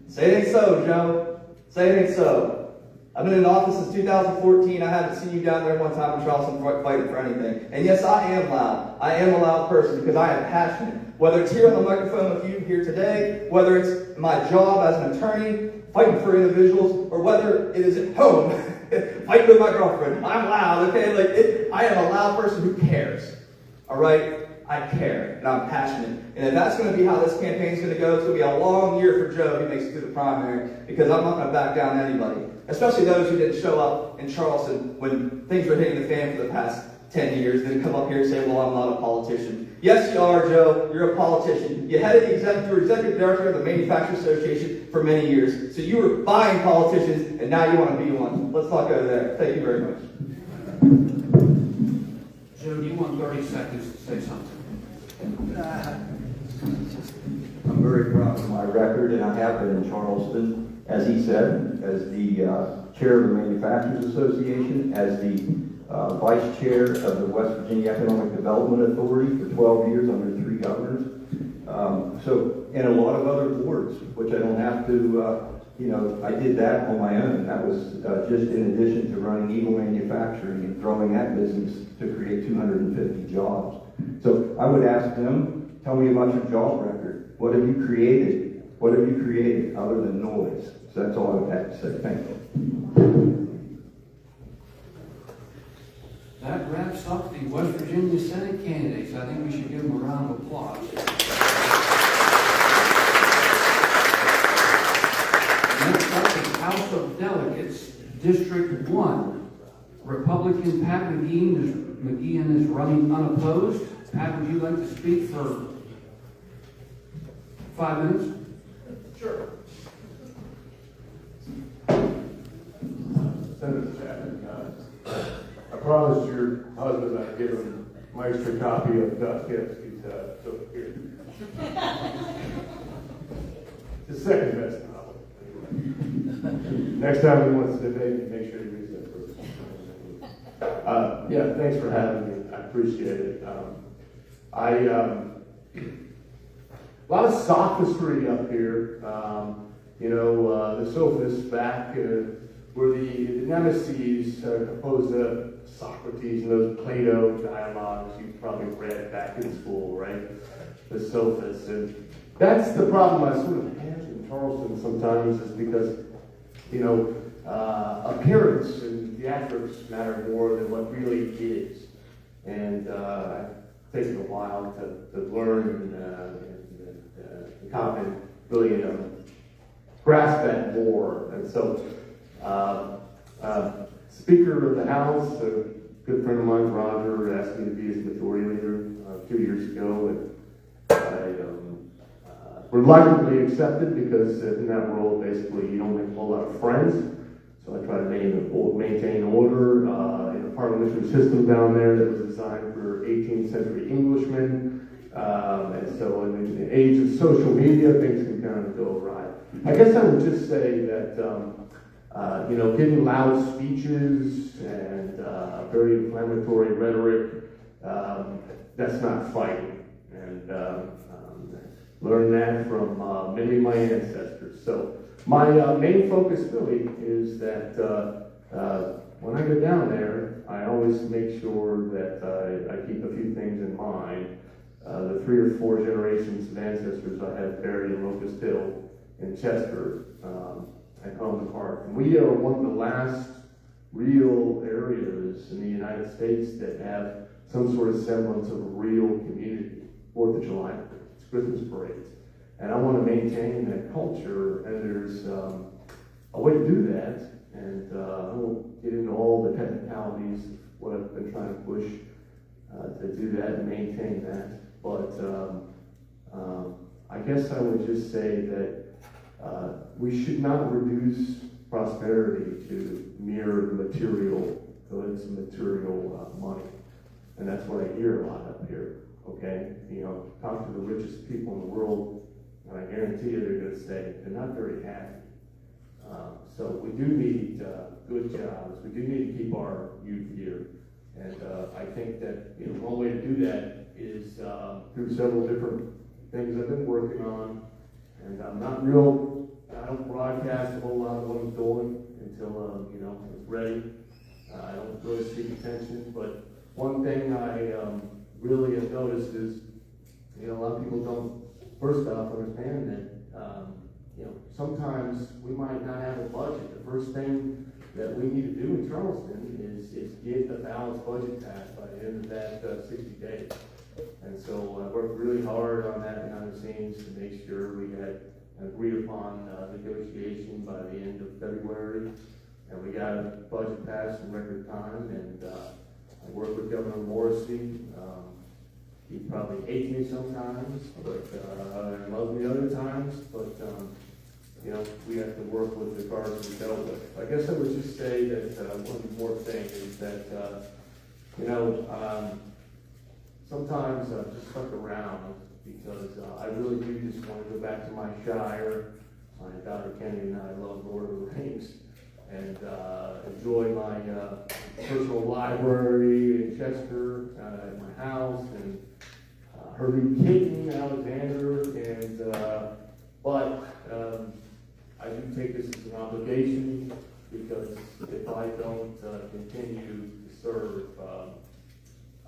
say it ain't so, Joe. Say it ain't so. I've been in office since 2014. I haven't seen you down there one time in Charleston fighting for anything. And yes, I am loud. I am a loud person because I am passionate. Whether it's here on the microphone with you here today, whether it's my job as an attorney, fighting for individuals, or whether it is at home, fighting with my girlfriend. I'm loud, okay? I am a loud person who cares, all right? I care, and I'm passionate. And if that's going to be how this campaign is going to go, it's going to be a long year for Joe if he makes it through the primary, because I'm not going to back down anybody, especially those who didn't show up in Charleston when things were hitting the fan for the past 10 years, then come up here and say, well, I'm not a politician. Yes, you are, Joe. You're a politician. You headed you were executive director of the Manufacturers Association for many years. So you were buying politicians, and now you want to be one. Let's not go there. Thank you very much. Joe, do you want 30 seconds to say something? I'm very proud of my record, and I have been in Charleston, as he said, as the chair of the Manufacturers Association, as the vice chair of the West Virginia Economic Development Authority for 12 years under 3 governors. And a lot of other boards, which I don't have to, I did that on my own. That was just in addition to running Eagle Manufacturing and growing that business to create 250 jobs. So I would ask them, tell me about your job record. What have you created? What have you created other than noise? So that's all I would have to say. Thank you. That wraps up the West Virginia Senate candidates. I think we should give them a round of applause. Next up is House of Delegates, District 1. Republican Pat McGeehan is running unopposed. Pat, would you like to speak for 5 minutes? Sure. Senator Chapman, I promised your husband I'd give him my extra copy of Dostoevsky's so here. It's the second best novel. Next time he wants to debate me, make sure he reads that first. Yeah, thanks for having me. I appreciate it. A lot of sophistry up here. The sophists back were the nemesis opposed to Socrates and those Plato dialogues you probably read back in school, right? The sophists. And that's the problem I sort of have in Charleston sometimes is because, appearance and theatrics matter more than what really is. And it's taken a while to learn and comment, really grasp that more. And so, Speaker of the House, a good friend of mine, Roger, asked me to be his majority leader 2 years ago, and I reluctantly accepted because in that world, basically, you don't make a whole lot of friends. So I try to maintain order in a parliamentary system down there that was designed for 18th century Englishmen. And so in the age of social media, things can kind of go awry. I guess I would just say that, giving loud speeches and very inflammatory rhetoric, that's not fighting. And learned that from many of my ancestors. So my main focus really is that when I go down there, I always make sure that I keep a few things in mind. The 3 or 4 generations of ancestors I have buried in Locust Hill in Chester at home and heart. And we are one of the last real areas in the United States that have some sort of semblance of a real community. 4th of July, it's Christmas parades. And I want to maintain that culture, and there's a way to do that. And I won't get into all the technicalities of what I've been trying to push to do that and maintain that. But I guess I would just say that we should not reduce prosperity to mere material goods and material money. And that's what I hear a lot up here, okay? Talk to the richest people in the world, and I guarantee you they're going to say they're not very happy. So we do need good jobs. We do need to keep our youth here. And I think that one way to do that is through several different things I've been working on. And I don't broadcast a whole lot of what I'm doing until it's ready. I don't really seek attention, but one thing I really have noticed is a lot of people don't first off understand that sometimes we might not have a budget. The first thing that we need to do in Charleston is get a balanced budget passed by the end of that 60 days. And so I worked really hard on that behind the scenes to make sure we had agreed upon negotiation by the end of February. And we got a budget passed in record time. And I worked with Governor Morrissey. He probably hates me sometimes, but and loves me other times. But we have to work with the cards we dealt with. I guess I would just say that one more thing is that sometimes I've just stuck around because I really do just want to go back to my shire. My daughter Kenny and I love Lord of the Rings and enjoy my personal library in Chester at my house and Herbie King, Alexander, but I do take this as an obligation because if I don't continue to serve,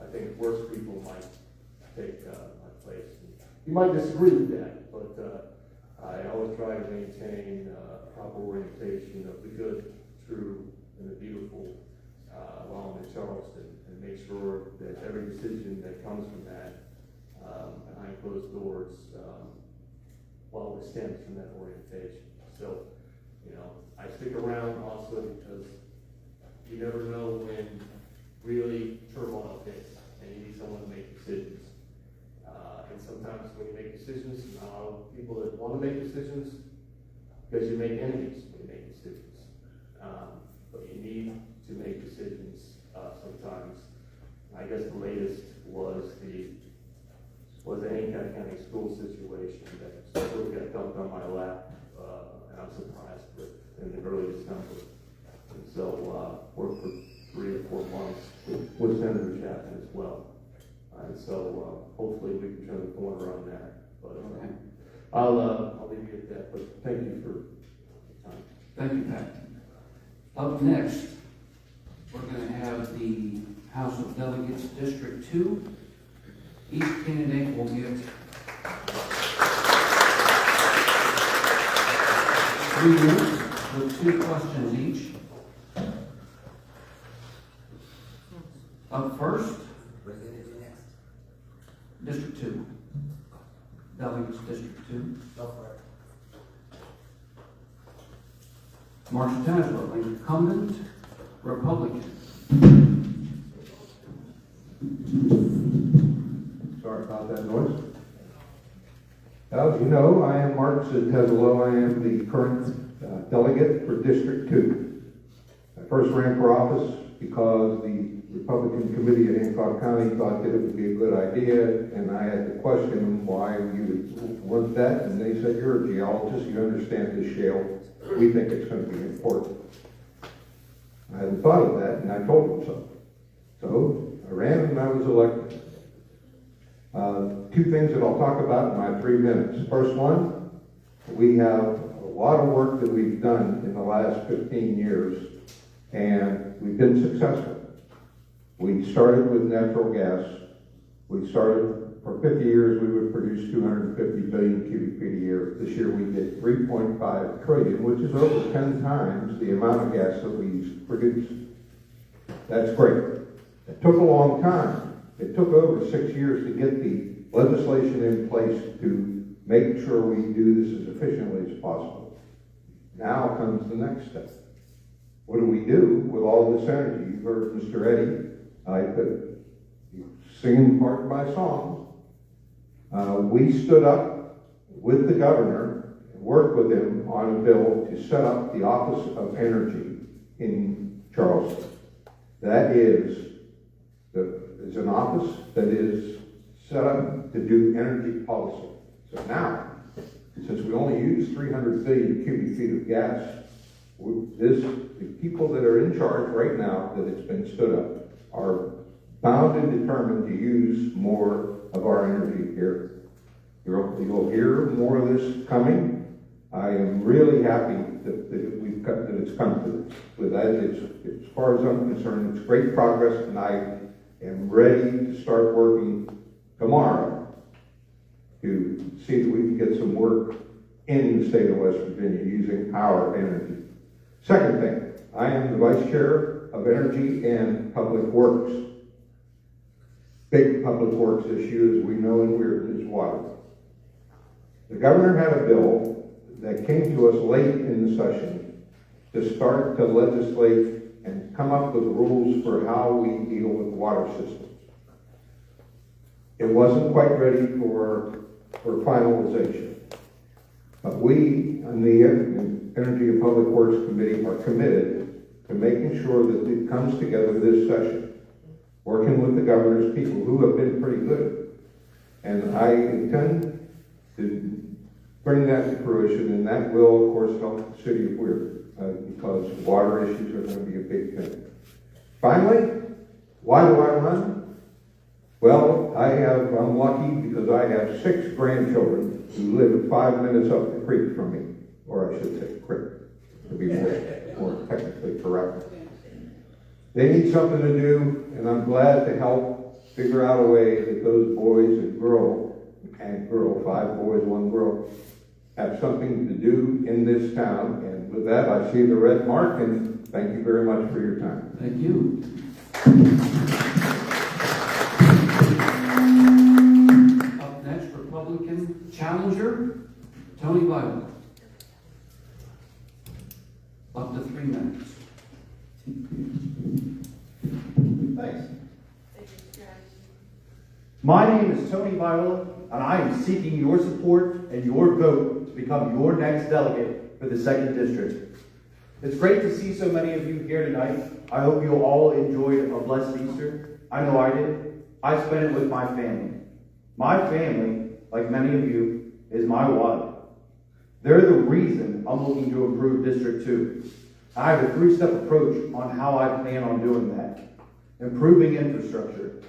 I think worse people might take my place. You might disagree with that, but I always try to maintain proper orientation of the good, true, and the beautiful while I'm in Charleston, and make sure that every decision that comes from that behind closed doors, well, it stems from that orientation. So, I stick around also because you never know when really turmoil hits and you need someone to make decisions. And sometimes when you make decisions, not all people that want to make decisions, because you make enemies when you make decisions. But you need to make decisions sometimes. I guess the latest was the Hancock County school situation that sort of got dumped on my lap, and I'm surprised with in the early December. And so worked for 3 or 4 months with Senator Chapman as well. And so hopefully we can turn the corner on that. But I'll leave you at that. But thank you for your time. Thank you, Pat. Up next, we're going to have the House of Delegates District 2. Each candidate will get 3 minutes with 2 questions each. Up first, What are you going to do next? District 2. Delegates District 2. Go for it. Marcia Tazewell, incumbent Republican. Sorry about that noise. As you know, I am Mark Tezelo. I am the current delegate for District 2. I first ran for office because the Republican committee at Hancock County thought that it would be a good idea, and I had to question them why you would want that, and they said, "You're a geologist, you understand this shale. We think it's going to be important." I hadn't thought of that, and I told them so. So I ran and I was elected. 2 things that I'll talk about in my 3 minutes. First one, we have a lot of work that we've done in the last 15 years, and we've been successful. We started with natural gas. We started, for 50 years, we would produce 250 billion cubic feet a year. This year we did 3.5 trillion, which is over 10 times the amount of gas that we produce. That's great. It took a long time. It took over 6 years to get the legislation in place to make sure we do this as efficiently as possible. Now comes the next step. What do we do with all this energy? You've heard Mr. Eddy. I could sing part of my song. We stood up with the governor and worked with him on a bill to set up the Office of Energy in Charleston. That is an office that is set up to do energy policy. So now, since we only use 300 billion cubic feet of gas, the people that are in charge right now that it's been stood up are bound and determined to use more of our energy here. You'll hear more of this coming. I am really happy that it's come to this. With that, as far as I'm concerned, it's great progress, and I am ready to start working tomorrow to see that we can get some work in the state of West Virginia using our energy. Second thing, I am the Vice Chair of Energy and Public Works. Big public works issue, as we know in Weirton, is water. The governor had a bill that came to us late in the session to start to legislate and come up with rules for how we deal with water systems. It wasn't quite ready for finalization. But we, on the Energy and Public Works Committee, are committed to making sure that it comes together this session, working with the governor's people who have been pretty good. And I intend to bring that to fruition, and that will, of course, help the city of Weirton, because water issues are going to be a big thing. Finally, why do I run? Well, I'm lucky because I have 6 grandchildren who live 5 minutes up the creek from me, or I should say creek, to be more technically correct. They need something to do, and I'm glad to help figure out a way that those boys and girl, 5 boys, 1 girl, have something to do in this town. And with that, I see the red mark, and thank you very much for your time. Thank you. Up next, Republican challenger, Tony Bible. Up to 3 minutes. Thanks. My name is Tony Viola, and I am seeking your support and your vote to become your next delegate for the 2nd District. It's great to see so many of you here tonight. I hope you all enjoyed a blessed Easter. I know I did. I spent it with my family. My family, like many of you, is my water. They're the reason I'm looking to improve District 2. I have a 3-step approach on how I plan on doing that. Improving infrastructure,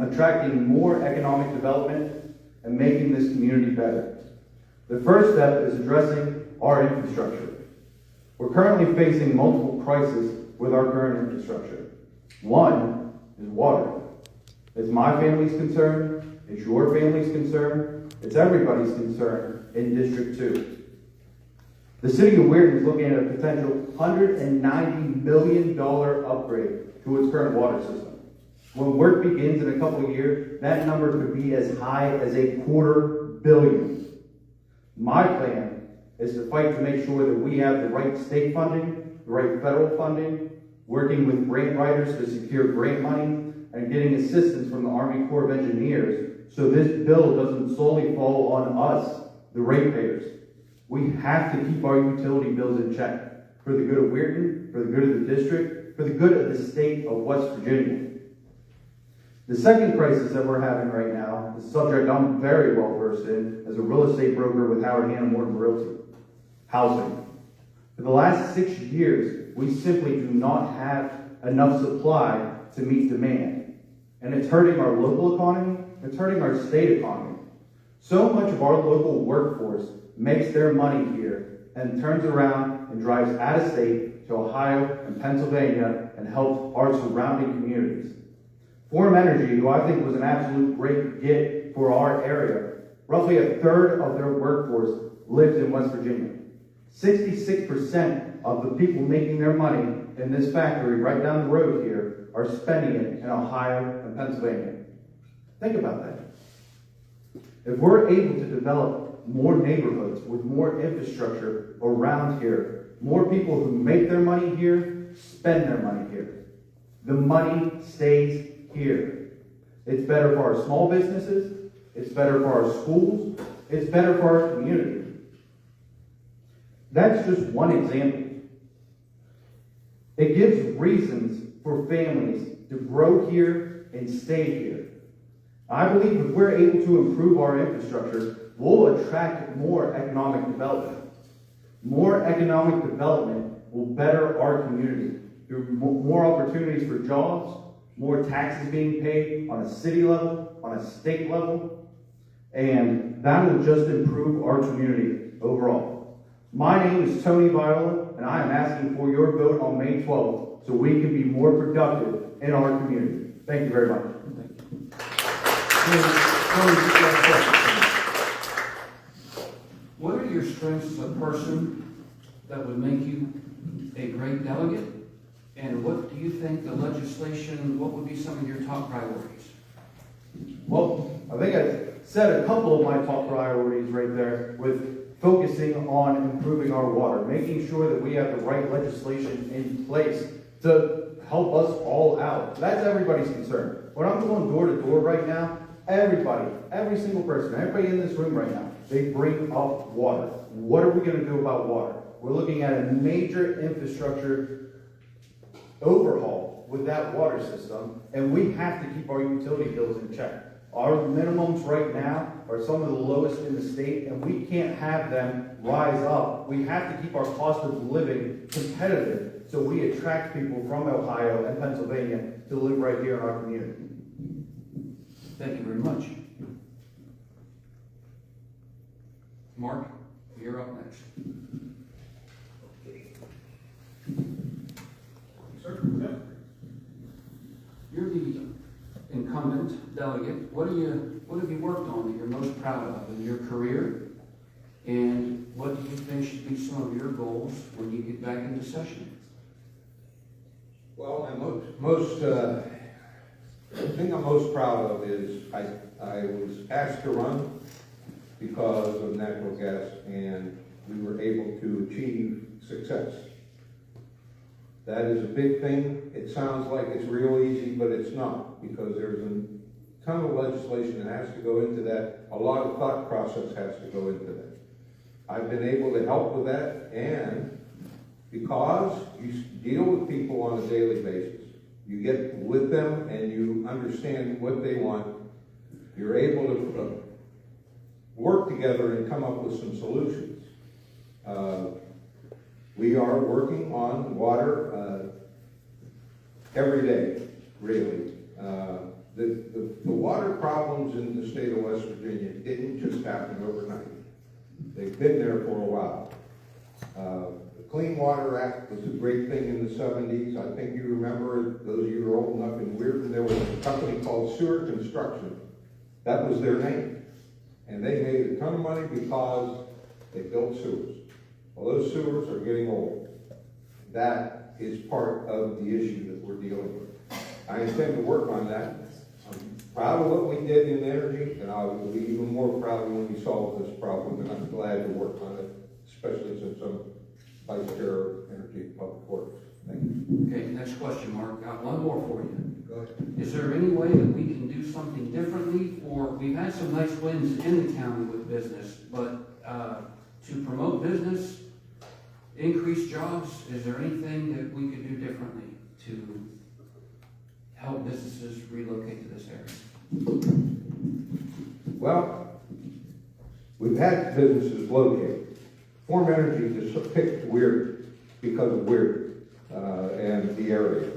attracting more economic development, and making this community better. The first step is addressing our infrastructure. We're currently facing multiple crises with our current infrastructure. One is water. It's my family's concern, it's your family's concern, it's everybody's concern in District 2. The City of Weirton is looking at a potential $190 million upgrade to its current water system. When work begins in a couple of years, that number could be as high as $250 million. My plan is to fight to make sure that we have the right state funding, the right federal funding, working with grant writers to secure grant money, and getting assistance from the Army Corps of Engineers so this bill doesn't solely fall on us, the ratepayers. We have to keep our utility bills in check for the good of Weirton, for the good of the district, for the good of the state of West Virginia. The second crisis that we're having right now is a subject I'm very well versed in as a real estate broker with Howard Hanna Morton Realty. Housing. For the last 6 years, we simply do not have enough supply to meet demand. And it's hurting our local economy, it's hurting our state economy. So much of our local workforce makes their money here and turns around and drives out of state to Ohio and Pennsylvania and helps our surrounding communities. Forum Energy, who I think was an absolute great get for our area, roughly 1/3 of their workforce lives in West Virginia. 66% of the people making their money in this factory right down the road here are spending it in Ohio and Pennsylvania. Think about that. If we're able to develop more neighborhoods with more infrastructure around here, more people who make their money here spend their money here. The money stays here. It's better for our small businesses, it's better for our schools, it's better for our community. That's just one example. It gives reasons for families to grow here and stay here. I believe if we're able to improve our infrastructure, we'll attract more economic development. More economic development will better our community through more opportunities for jobs, more taxes being paid on a city level, on a state level, and that will just improve our community overall. My name is Tony Viola, and I am asking for your vote on May 12th so we can be more productive in our community. Thank you very much. What are your strengths as a person that would make you a great delegate? And what do you think the legislation, what would be some of your top priorities? Well, I think I said a couple of my top priorities right there with focusing on improving our water, making sure that we have the right legislation in place to help us all out. That's everybody's concern. When I'm going door to door right now, everybody, every single person, everybody in this room right now, they bring up water. What are we going to do about water? We're looking at a major infrastructure overhaul with that water system, and we have to keep our utility bills in check. Our minimums right now are some of the lowest in the state, and we can't have them rise up. We have to keep our cost of living competitive so we attract people from Ohio and Pennsylvania to live right here in our community. Thank you very much. Mark, you're up next. Sir? Yeah. You're the incumbent delegate. What have you worked on that you're most proud of in your career? And what do you think should be some of your goals when you get back into session? Well, the thing I'm most proud of is I was asked to run because of natural gas, and we were able to achieve success. That is a big thing. It sounds like it's real easy, but it's not, because there's a ton of legislation that has to go into that. A lot of thought process has to go into that. I've been able to help with that, and because you deal with people on a daily basis, you get with them and you understand what they want, you're able to work together and come up with some solutions. We are working on water every day, really. The water problems in the state of West Virginia didn't just happen overnight. They've been there for a while. The Clean Water Act was a great thing in the 70s. I think you remember, those of you who are old enough in Weirton, there was a company called Sewer Construction. That was their name. And they made a ton of money because they built sewers. Well, those sewers are getting old. That is part of the issue that we're dealing with. I intend to work on that. I'm proud of what we did in energy, and I will be even more proud when we solve this problem, and I'm glad to work on it, especially since I'm Vice Chair of Energy and Public Works. Thank you. Okay, next question, Mark. Got one more for you. Go ahead. Is there any way that we can do something differently? Or we've had some nice wins in the county with business, but to promote business, increase jobs, is there anything that we could do differently to help businesses relocate to this area? Well, we've had businesses located. Form Energy just picked Weird because of Weird and the area.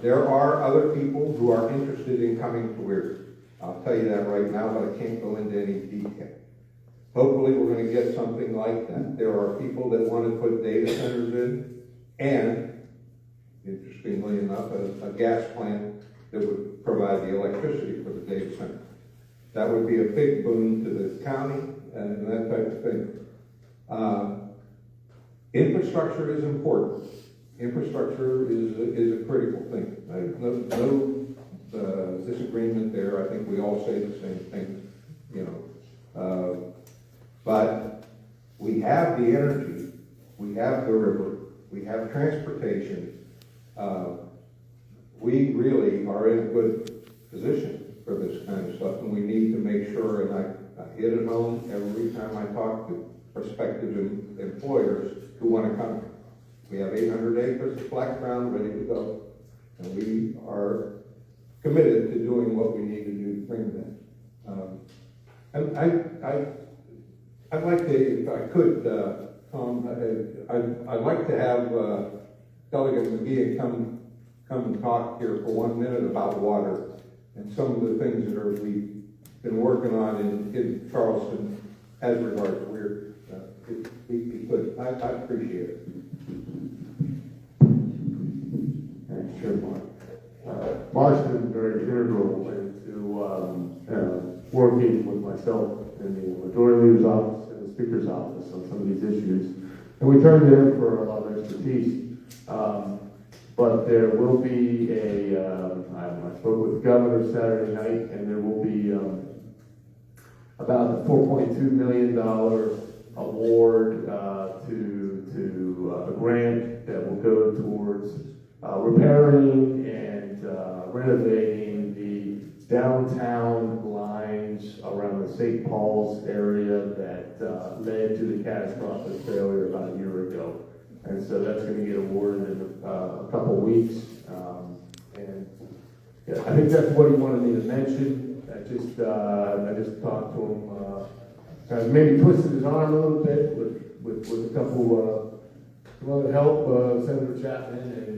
There are other people who are interested in coming to Weird. I'll tell you that right now, but I can't go into any detail. Hopefully we're going to get something like that. There are people that want to put data centers in, and, interestingly enough, a gas plant that would provide the electricity for the data center. That would be a big boon to the county and that type of thing. Infrastructure is important. Infrastructure is a critical thing. No disagreement there. I think we all say the same thing, you know. But we have the energy, we have the river, we have transportation. We really are in a good position for this kind of stuff, and we need to make sure, and I hit it home every time I talk to prospective employers who want to come. We have 800 acres of flat ground ready to go, and we are committed to doing what we need to do to bring that. And I'd like to, if I could, Tom, I'd like to have Delegate McGee come and talk here for 1 minute about water and some of the things that we've been working on in Charleston as regards Weird. If he could, I'd appreciate it. Sure, Mark. Mark's been very integral into working with myself in the Majority Leader's office and the Speaker's office on some of these issues. And we turned to him for a lot of expertise. But there will be I spoke with the governor Saturday night, and there will be about a $4.2 million award to a grant that will go towards repairing and renovating the downtown lines around the St. Paul's area that led to the catastrophic failure about a year ago. And so that's going to get awarded in a couple of weeks. And yeah, I think that's what he wanted me to mention. I just talked to him, kind of maybe twisted his arm a little bit with a couple other help, Senator Chapman and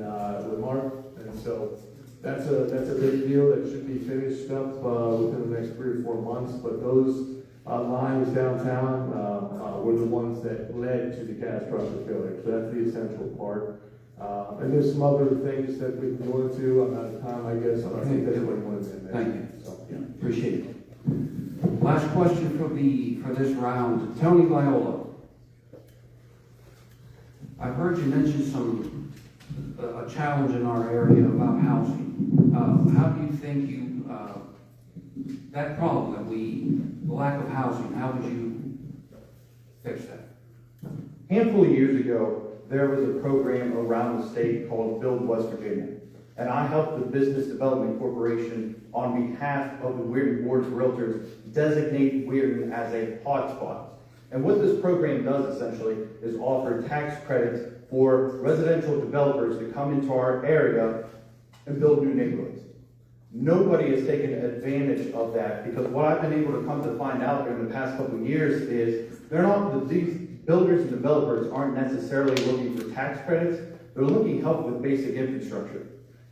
with Mark. And so That's a big deal that should be finished up within the next 3 or 4 months. But those lines downtown were the ones that led to the catastrophic failure. So that's the essential part. And there's some other things that we can go into. I'm out of time, I guess. I think that's what you wanted to mention. Thank you. So, yeah. Appreciate it. Last question for this round. Tony Viola. I've heard you mention a challenge in our area about housing. How do you think that problem the lack of housing, how would you fix that? A handful of years ago, there was a program around the state called Build West Virginia. And I helped the Business Development Corporation, on behalf of the Weirton Board of Realtors, designate Weirton as a hotspot. And what this program does essentially is offer tax credits for residential developers to come into our area and build new neighborhoods. Nobody has taken advantage of that, because what I've been able to come to find out during the past couple of years is these builders and developers aren't necessarily looking for tax credits, they're looking to help with basic infrastructure.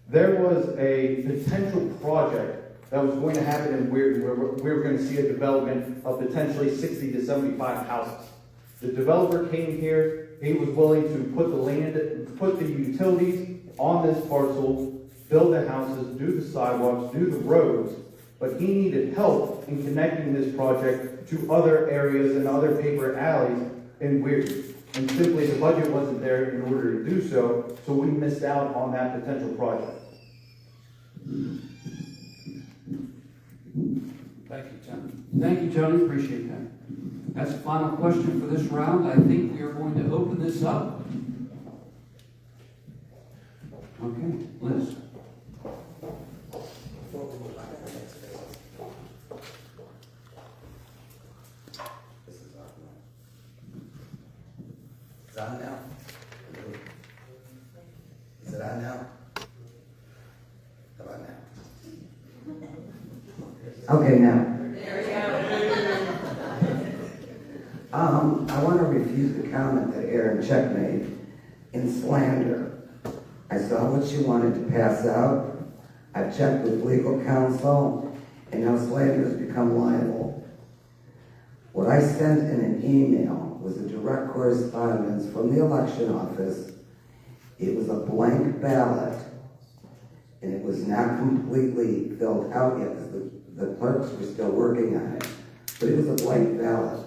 There was a potential project that was going to happen in Weirton where we were going to see a development of potentially 60 to 75 houses. The developer came here, he was willing to put the land, put the utilities on this parcel, build the houses, do the sidewalks, do the roads, but he needed help in connecting this project to other areas and other paper alleys in Weirton. And simply the budget wasn't there in order to do so, so we missed out on that potential project. Thank you, Tony. Thank you, Tony. Appreciate that. That's the final question for this round. I think we are going to open this up. Okay, Liz. Is it on now? Is it on now? How about now? Okay, now. There we go. I want to refute the comment that Aaron Check made in slander. I saw what she wanted to pass out. I've checked with legal counsel, and now slander has become liable. What I sent in an email was a direct correspondence from the election office. It was a blank ballot, and it was not completely filled out yet because the clerks were still working on it. But it was a blank ballot.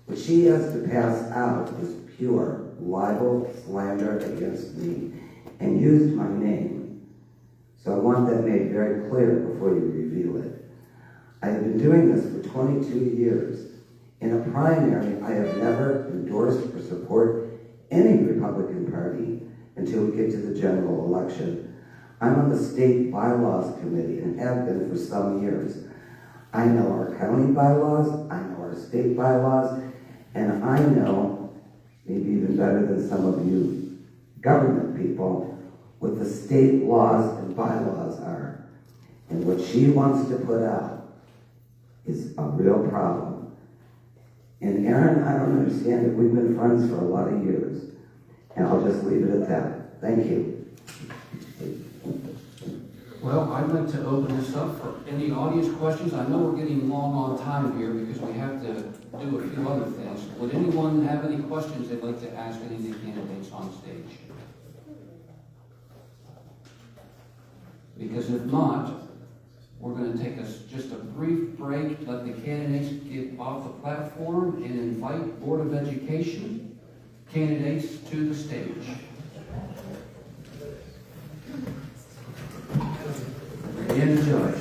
What she has to pass out is pure libel, slander against me, and used my name. So I want that made very clear before you review it. I have been doing this for 22 years. In a primary, I have never endorsed or support any Republican Party until we get to the general election. I'm on the state bylaws committee and have been for some years. I know our county bylaws, I know our state bylaws, and I know, maybe even better than some of you government people, what the state laws and bylaws are. And what she wants to put out is a real problem. And Aaron, I don't understand it. We've been friends for a lot of years. And I'll just leave it at that. Thank you. Well, I'd like to open this up for any audience questions. I know we're getting long on time here because we have to do a few other things. Would anyone have any questions they'd like to ask any of the candidates on stage? Because if not, we're going to take just a brief break, let the candidates get off the platform, and invite Board of Education candidates to the stage. And enjoy.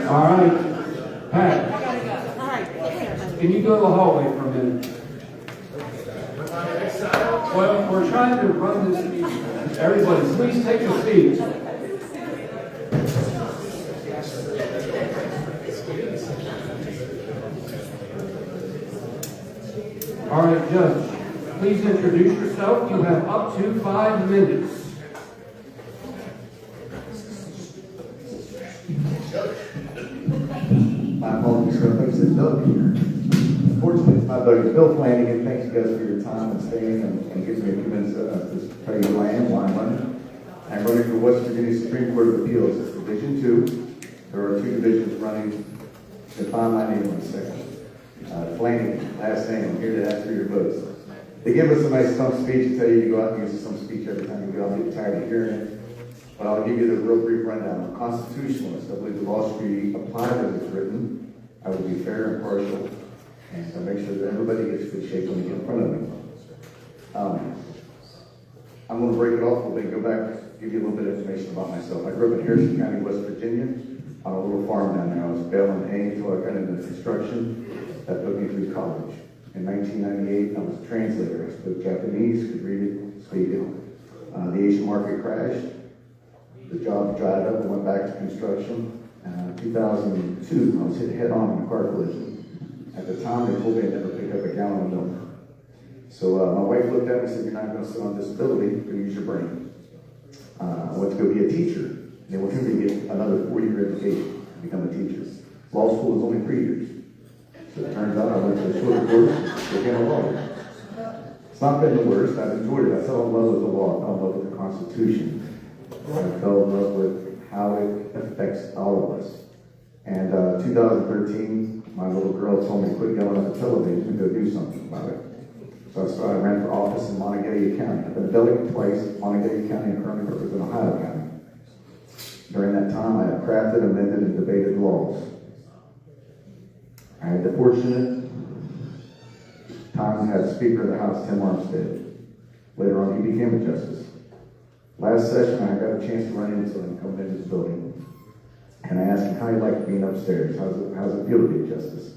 All right, Pat, can you go to the hallway for a minute? Well, we're trying to run this meeting. Everybody, please take a seat. All right, Judge, please introduce yourself. You have up to 5 minutes. My apologies for folks that Doug here. Unfortunately, it's not Doug, it's Bill Flanagan. Thanks you guys for your time and staying and giving me a few minutes to tell you who I am, why I'm running. I'm running for West Virginia Supreme Court of Appeals. It's Division 2. There are 2 divisions running. You can find my name in a second. Flanagan, last name. I'm here to ask for your votes. They give us a nice stump speech and tell you to go out and use a stump speech every time you go. I'm getting tired of hearing it. But I'll give you the real brief rundown. I'm a constitutionalist. I believe the law should be applied as it's written. I will be fair and impartial, and I'll make sure that everybody gets good shape when they get in front of me. I'm going to break it off a little bit, go back, give you a little bit of information about myself. I grew up in Harrison County, West Virginia, on a little farm down there. I was baling hay until I got into construction. That took me through college. In 1998, I was a translator. I spoke Japanese, could read it, speak it. The Asian market crashed. The job dried up and went back to construction. 2002, I was hit head on in a car collision. At the time, they told me I'd never pick up a gallon of milk. So my wife looked at me and said, "You're not going to sit on disability, you're going to use your brain." I went to go be a teacher. They wanted me to get another 4-year education to become a teacher. Law school was only 3 years. So it turns out I went to a shorter course, became a lawyer. It's not been the worst. I've enjoyed it. I fell in love with the law. I fell in love with the Constitution. I fell in love with how it affects all of us. And 2013, my little girl told me to quit yelling at the television and go do something about it. So I ran for office in Montague County. I've been a delegate twice, Montague County, and currently represent Ohio County. During that time, I have crafted, amended, and debated laws. I had the fortunate time to have Speaker of the House, Tim Armstead. Later on, he became a justice. Last session, I got a chance to run into him coming into this building. And I asked him how he liked being upstairs. How's it feel to be a justice?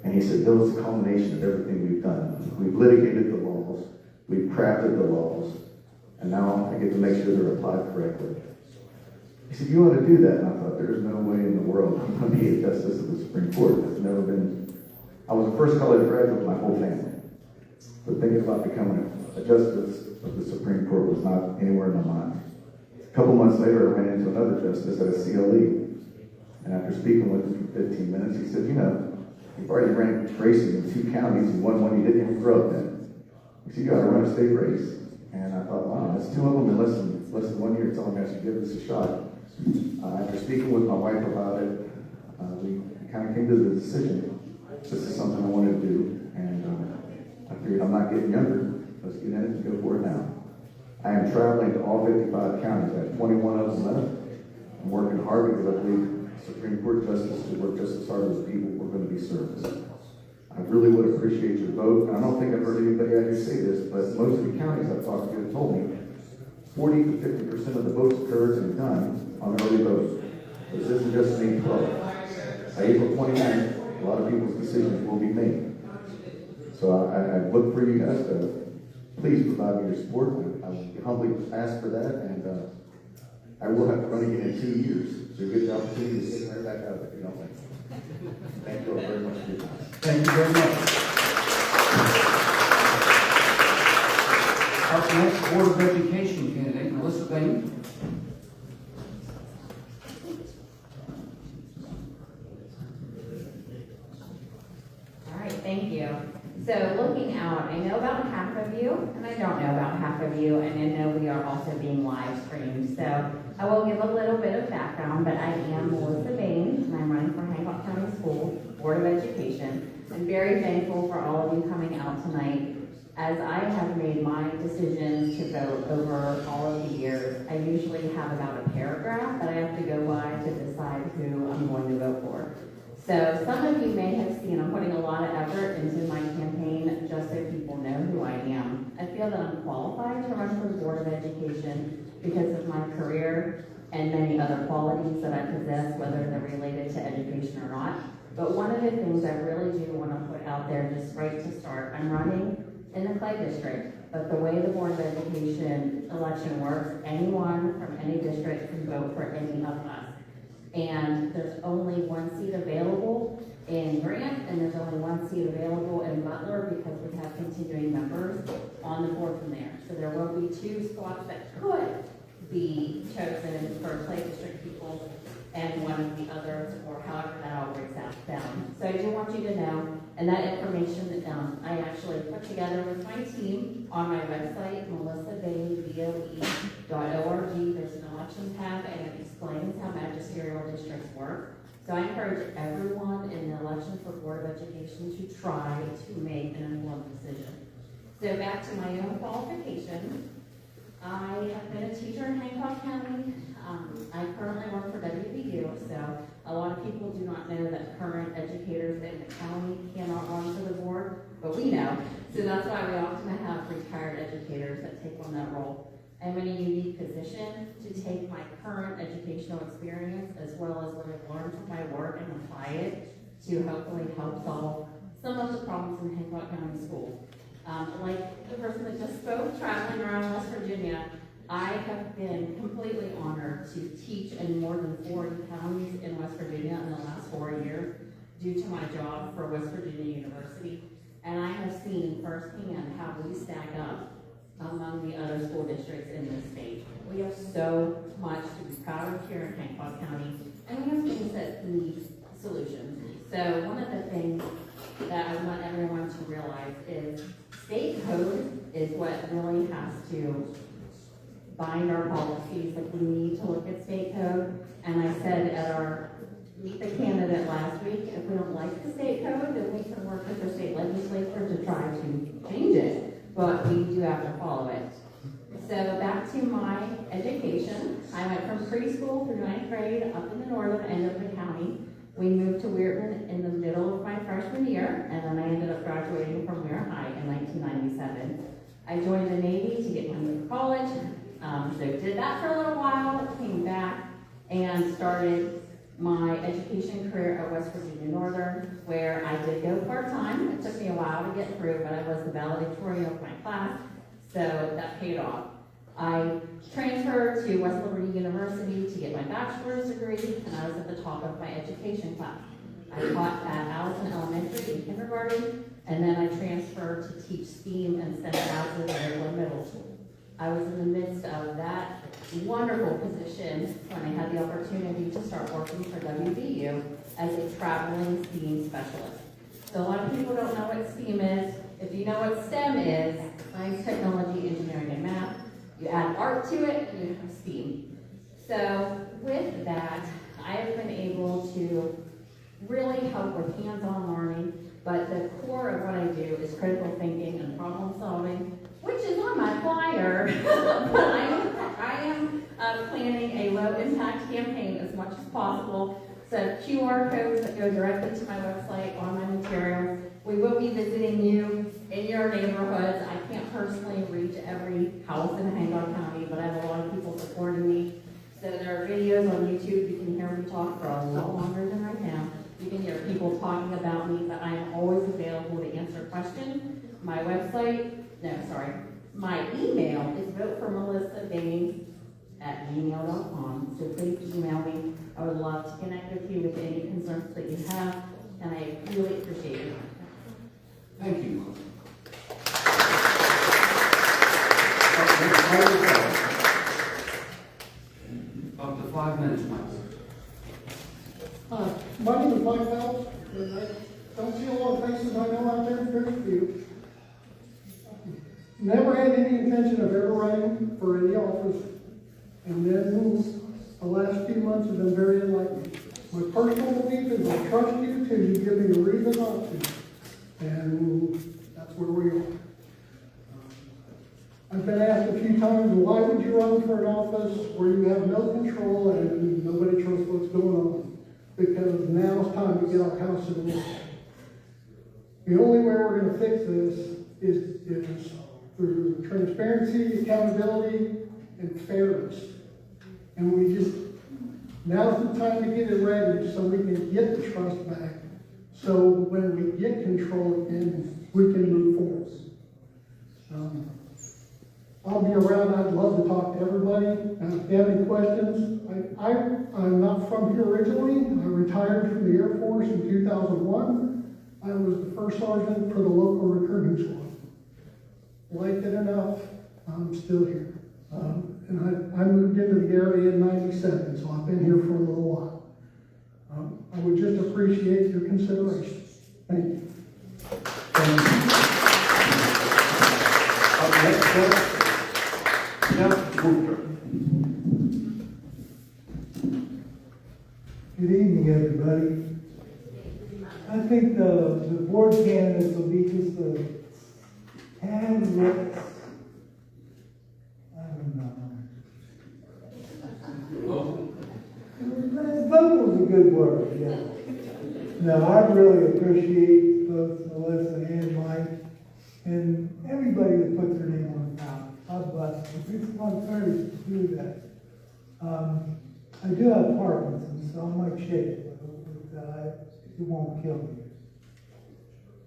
And he said, "Bill, it's a culmination of everything we've done. We've litigated the laws, we've crafted the laws, and now I get to make sure they're applied correctly." He said, "You ought to do that." And I thought, there's no way in the world I'm going to be a justice of the Supreme Court. That's never been. I was a first college graduate with my whole family. But thinking about becoming a justice of the Supreme Court was not anywhere in my mind. A couple months later, I ran into another justice at a CLE. And after speaking with him for 15 minutes, he said, "You've already ran races in 2 counties and won one you didn't even grow up in. He said, you got to run a state race." And I thought, wow, that's 2 of them in less than 1 year telling me I should give this a shot. After speaking with my wife about it, we kind of came to the decision, this is something I wanted to do. And I figured I'm not getting younger. Let's get in it and go for it now. I am traveling to all 55 counties. I have 21 of them left. I'm working hard because I believe Supreme Court justices who work just as hard as people we're going to be serviced. I really would appreciate your vote. And I don't think I've heard anybody out here say this, but most of the counties I've talked to have told me 40 to 50% of the votes occurred and done on early voting. This isn't just May 12th. By April 29th, a lot of people's decisions will be made. So I look for you guys to please provide me your support. I humbly ask for that, and I will have to run again in 2 years. So you get the opportunity to sit right back out if you don't mind. Thank you all very much for your time. Thank you very much. Up next, Board of Education candidate, Melissa Bain. All right, thank you. So looking out, I know about half of you, and I don't know about half of you, and I know we are also being live streamed. So I will give a little bit of background, but I am Melissa Bain, and I'm running for Hancock County School Board of Education. I'm very thankful for all of you coming out tonight. As I have made my decisions to vote over all of the years, I usually have about a paragraph that I have to go by to decide who I'm going to vote for. So some of you may have seen I'm putting a lot of effort into my campaign just so people know who I am. I feel that I'm qualified to run for the Board of Education because of my career, and many other qualities that I possess, whether they're related to education or not. But one of the things I really do want to put out there, just right to start, I'm running in the Clay District, but the way the Board of Education election works, anyone from any district can vote for any of us. And there's only one seat available in Grant, and there's only one seat available in Butler because we have continuing members on the board from there. So there will be 2 spots that could be chosen for Clay District people and one of the others, or however that all breaks out down. So I do want you to know, and that information I actually put together with my team on my website, melissabainboe.org. There's an election tab, and it explains how magisterial districts work. So I encourage everyone in the election for Board of Education to try to make an informed decision. So back to my own qualifications. I have been a teacher in Hancock County. I currently work for WVU, so a lot of people do not know that current educators in the county cannot run for the board, but we know. So that's why we often have retired educators that take on that role. I'm in a unique position to take my current educational experience as well as what I've learned from my work and apply it to hopefully help solve some of the problems in Hancock County schools. Like the person that just spoke, traveling around West Virginia, I have been completely honored to teach in more than 40 counties in West Virginia in the last 4 years due to my job for West Virginia University. And I have seen firsthand how we stack up among the other school districts in this state. We have so much to be proud of here in Hancock County, and we have things that need solutions. So one of the things that I want everyone to realize is state code is what really has to bind our policies. Like, we need to look at state code. And I said at our Meet the Candidate last week, if we don't like the state code, then we can work with the state legislature to try to change it. But we do have to follow it. So back to my education. I went from preschool through 9th grade up in the northern end of the county. We moved to Weirton in the middle of my freshman year, and then I ended up graduating from Weir High in 1997. I joined the Navy to get money for college. So did that for a little while, came back, and started my education career at West Virginia Northern, where I did go part-time. It took me a while to get through, but I was the valedictorian of my class, so that paid off. I transferred to West Liberty University to get my bachelor's degree, and I was at the top of my education class. I taught at Allison Elementary in kindergarten, and then I transferred to teach STEAM and STEM classes at Lakewood Middle School. I was in the midst of that wonderful position when I had the opportunity to start working for WVU as a traveling STEAM specialist. So a lot of people don't know what STEAM is. If you know what STEM is, science, technology, engineering, and math, you add art to it, and you have STEAM. So with that, I have been able to really help with hands-on learning, but the core of what I do is critical thinking and problem solving, which is on my flyer. But I am planning a low-impact campaign as much as possible. So QR codes that go directly to my website on my materials. We will be visiting you in your neighborhoods. I can't personally reach every house in Hancock County, but I have a lot of people supporting me. So there are videos on YouTube. You can hear me talk for a lot longer than I am. You can hear people talking about me, but I am always available to answer questions. My email is voteformelissabaines@gmail.com. So please email me. I would love to connect with you with any concerns that you have, and I really appreciate it. Thank you. Up to 5 minutes, Mike. Hi, my name is Mike Phelps, and I don't see a lot of faces I know out there, very few. Never had any intention of ever running for any office, and then the last few months have been very enlightening. My personal belief is I trust you till you give me a reason not to, and that's where we are. I've been asked a few times, why would you run for an office where you have no control and nobody trusts what's going on? Because now's time to get our house in order. The only way we're going to fix this is through transparency, accountability, and fairness. And we just, now's the time to get it ready so we can get the trust back. So when we get control again, we can move forward. I'll be around. I'd love to talk to everybody. If you have any questions, I'm not from here originally. I retired from the Air Force in 2001. I was the first sergeant for the local recruiting squad. Liked it enough. I'm still here. And I moved into the area in 97, so I've been here for a little while. I would just appreciate your consideration. Thank you. Up next, Good evening, everybody. I think the board candidates will be just a tad less, I don't know. Vocal is a good word, yeah. No, I really appreciate both Melissa and Mike and everybody that puts their name on the ballot. God bless them. It takes a lot of courage to do that. I do have Parkinson's, so I might shake it, but it won't kill me.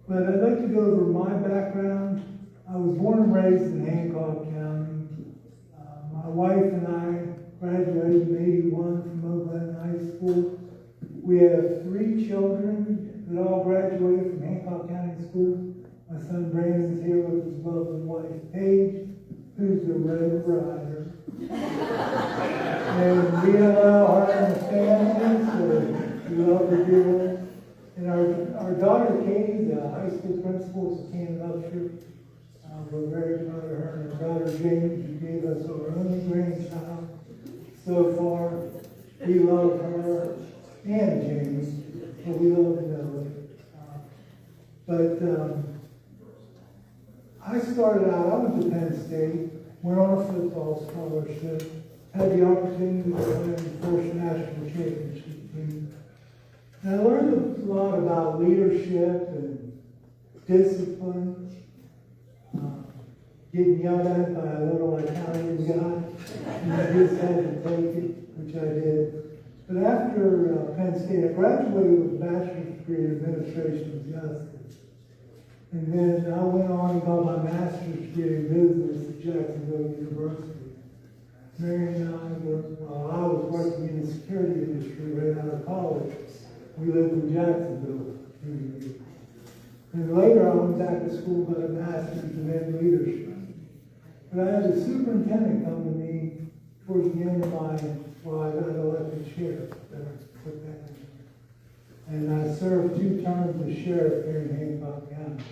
But I'd like to go over my background. I was born and raised in Hancock County. My wife and I graduated in '81 from Oakland High School. We have 3 children that all graduated from Hancock County School. My son Brandon's here with his lovely wife Paige, who's the Red Rider. And we allow her in the family, so we love her dearly. And our daughter Katie, the high school principal, is Cannon Upshur. We're very proud of her. And our daughter James, who gave us our only grandchild so far. We love her and James, but we love Nellie. I started out, I went to Penn State, went on a football scholarship, had the opportunity to play in the first national championship team. And I learned a lot about leadership and discipline, getting yelled at by a little Italian guy, and I just had to take it, which I did. But after Penn State, I graduated with a bachelor's degree in administration of justice. And then I went on and got my master's degree in business at Jacksonville University. Mary and I was working in the security industry right out of college. We lived in Jacksonville for 2 years. And later I went back to school, got a master's in ed leadership. But I had a superintendent come to me towards the end of I got elected sheriff. And I served 2 terms as sheriff here in Hancock County.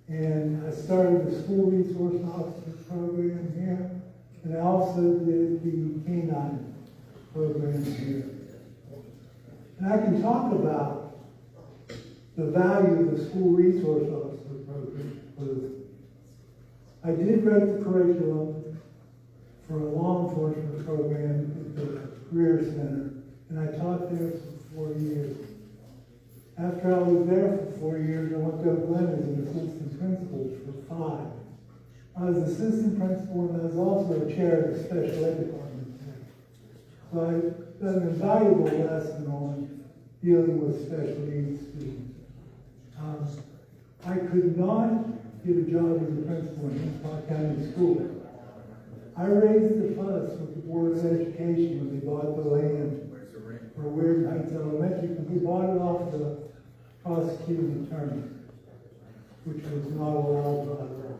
And I started the school resource officer program here, and I also did the canine program here. And I can talk about the value of the school resource officer program, because I did write the curriculum for a law enforcement program at the Career Center, and I taught there for 4 years. After I was there for 4 years, I went to Oakland as an assistant principal for 5. I was assistant principal, and I was also a chair of the special ed department there. So I got an invaluable lesson on dealing with special needs students. I could not get a job as a principal in Hancock County School. I raised the fuss with the Board of Education when they bought the land for Weird Heights Elementary, because we bought it off the prosecuting attorney, which was not allowed by law.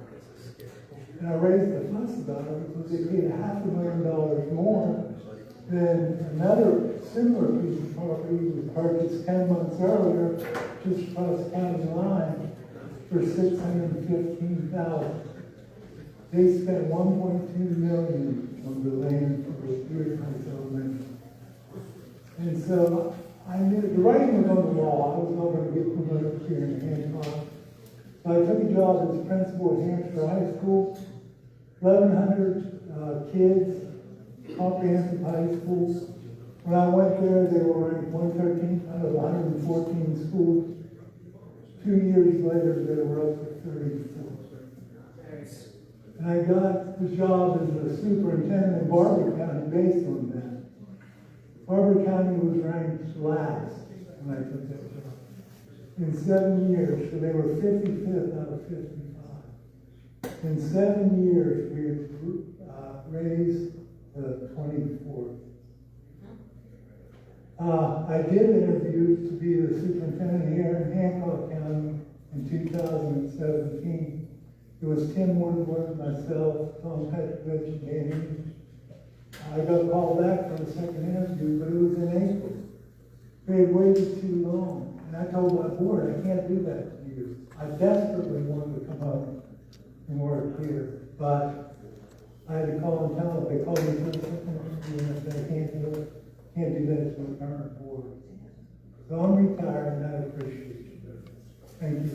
And I raised the fuss about it because they paid $500,000 more than another similar piece of property was purchased 10 months earlier, just across the county line, for $615,000. They spent $1.2 million on the land for Weird Heights Elementary. And so I knew the writing was on the wall. I was not going to get promoted here in Hancock. So I took a job as principal at Hampshire High School. 1,100 kids, comprehensive high schools. When I went there, they were ranked 113th out of 114 schools. 2 years later, they were up to 34. And I got the job as a superintendent in Barber County based on that. Harvard County was ranked last when I took that job. In 7 years, so they were 55th out of 55. In 7 years, we raised the 24th. I did interview to be the superintendent here in Hancock County in 2017. It was Tim Woodward, myself, Tom Petrovich, and Danny. I got called back for the second interview, but it was in April. They had waited too long. And I told my board, I can't do that to you. I desperately wanted to come up and work here, but I had to call and tell them. They called me for the second interview and I said, I can't do it. Can't do that to the current board. So I'm retired and I appreciate you. Thank you.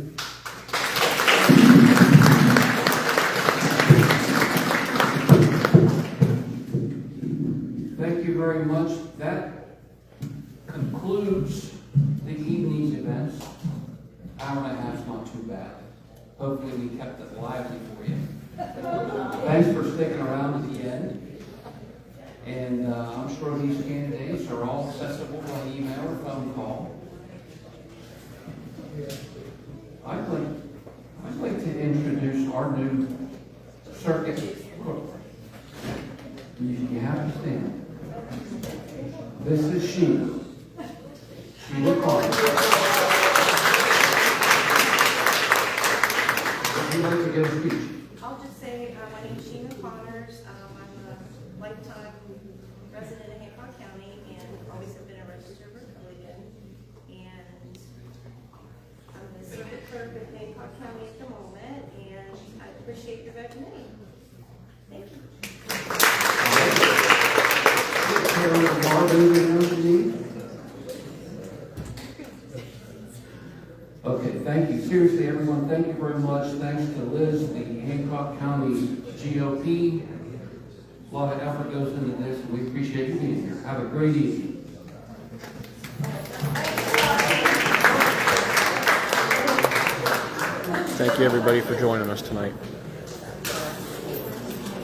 Thank you very much. That concludes the evening's events. Hour and a half's not too bad. Hopefully we kept it lively for you. Thanks for sticking around to the end. And I'm sure these candidates are all accessible by email or phone call. I'd like to introduce our new circuit clerk. You have to stand. This is Sheena. Sheena Carter. Would you like to give a speech? I'll just say, my name is Sheena Connors. I'm a lifetime resident of Hancock County and always have been a registered Republican. And I'm the circuit clerk of Hancock County at the moment, and I appreciate your vote today. Thank you. Okay, thank you. Seriously, everyone, thank you very much. Thanks to Liz, the Hancock County GOP. A lot of effort goes into this, and we appreciate you being here. Have a great evening. Thank you, everybody, for joining us tonight.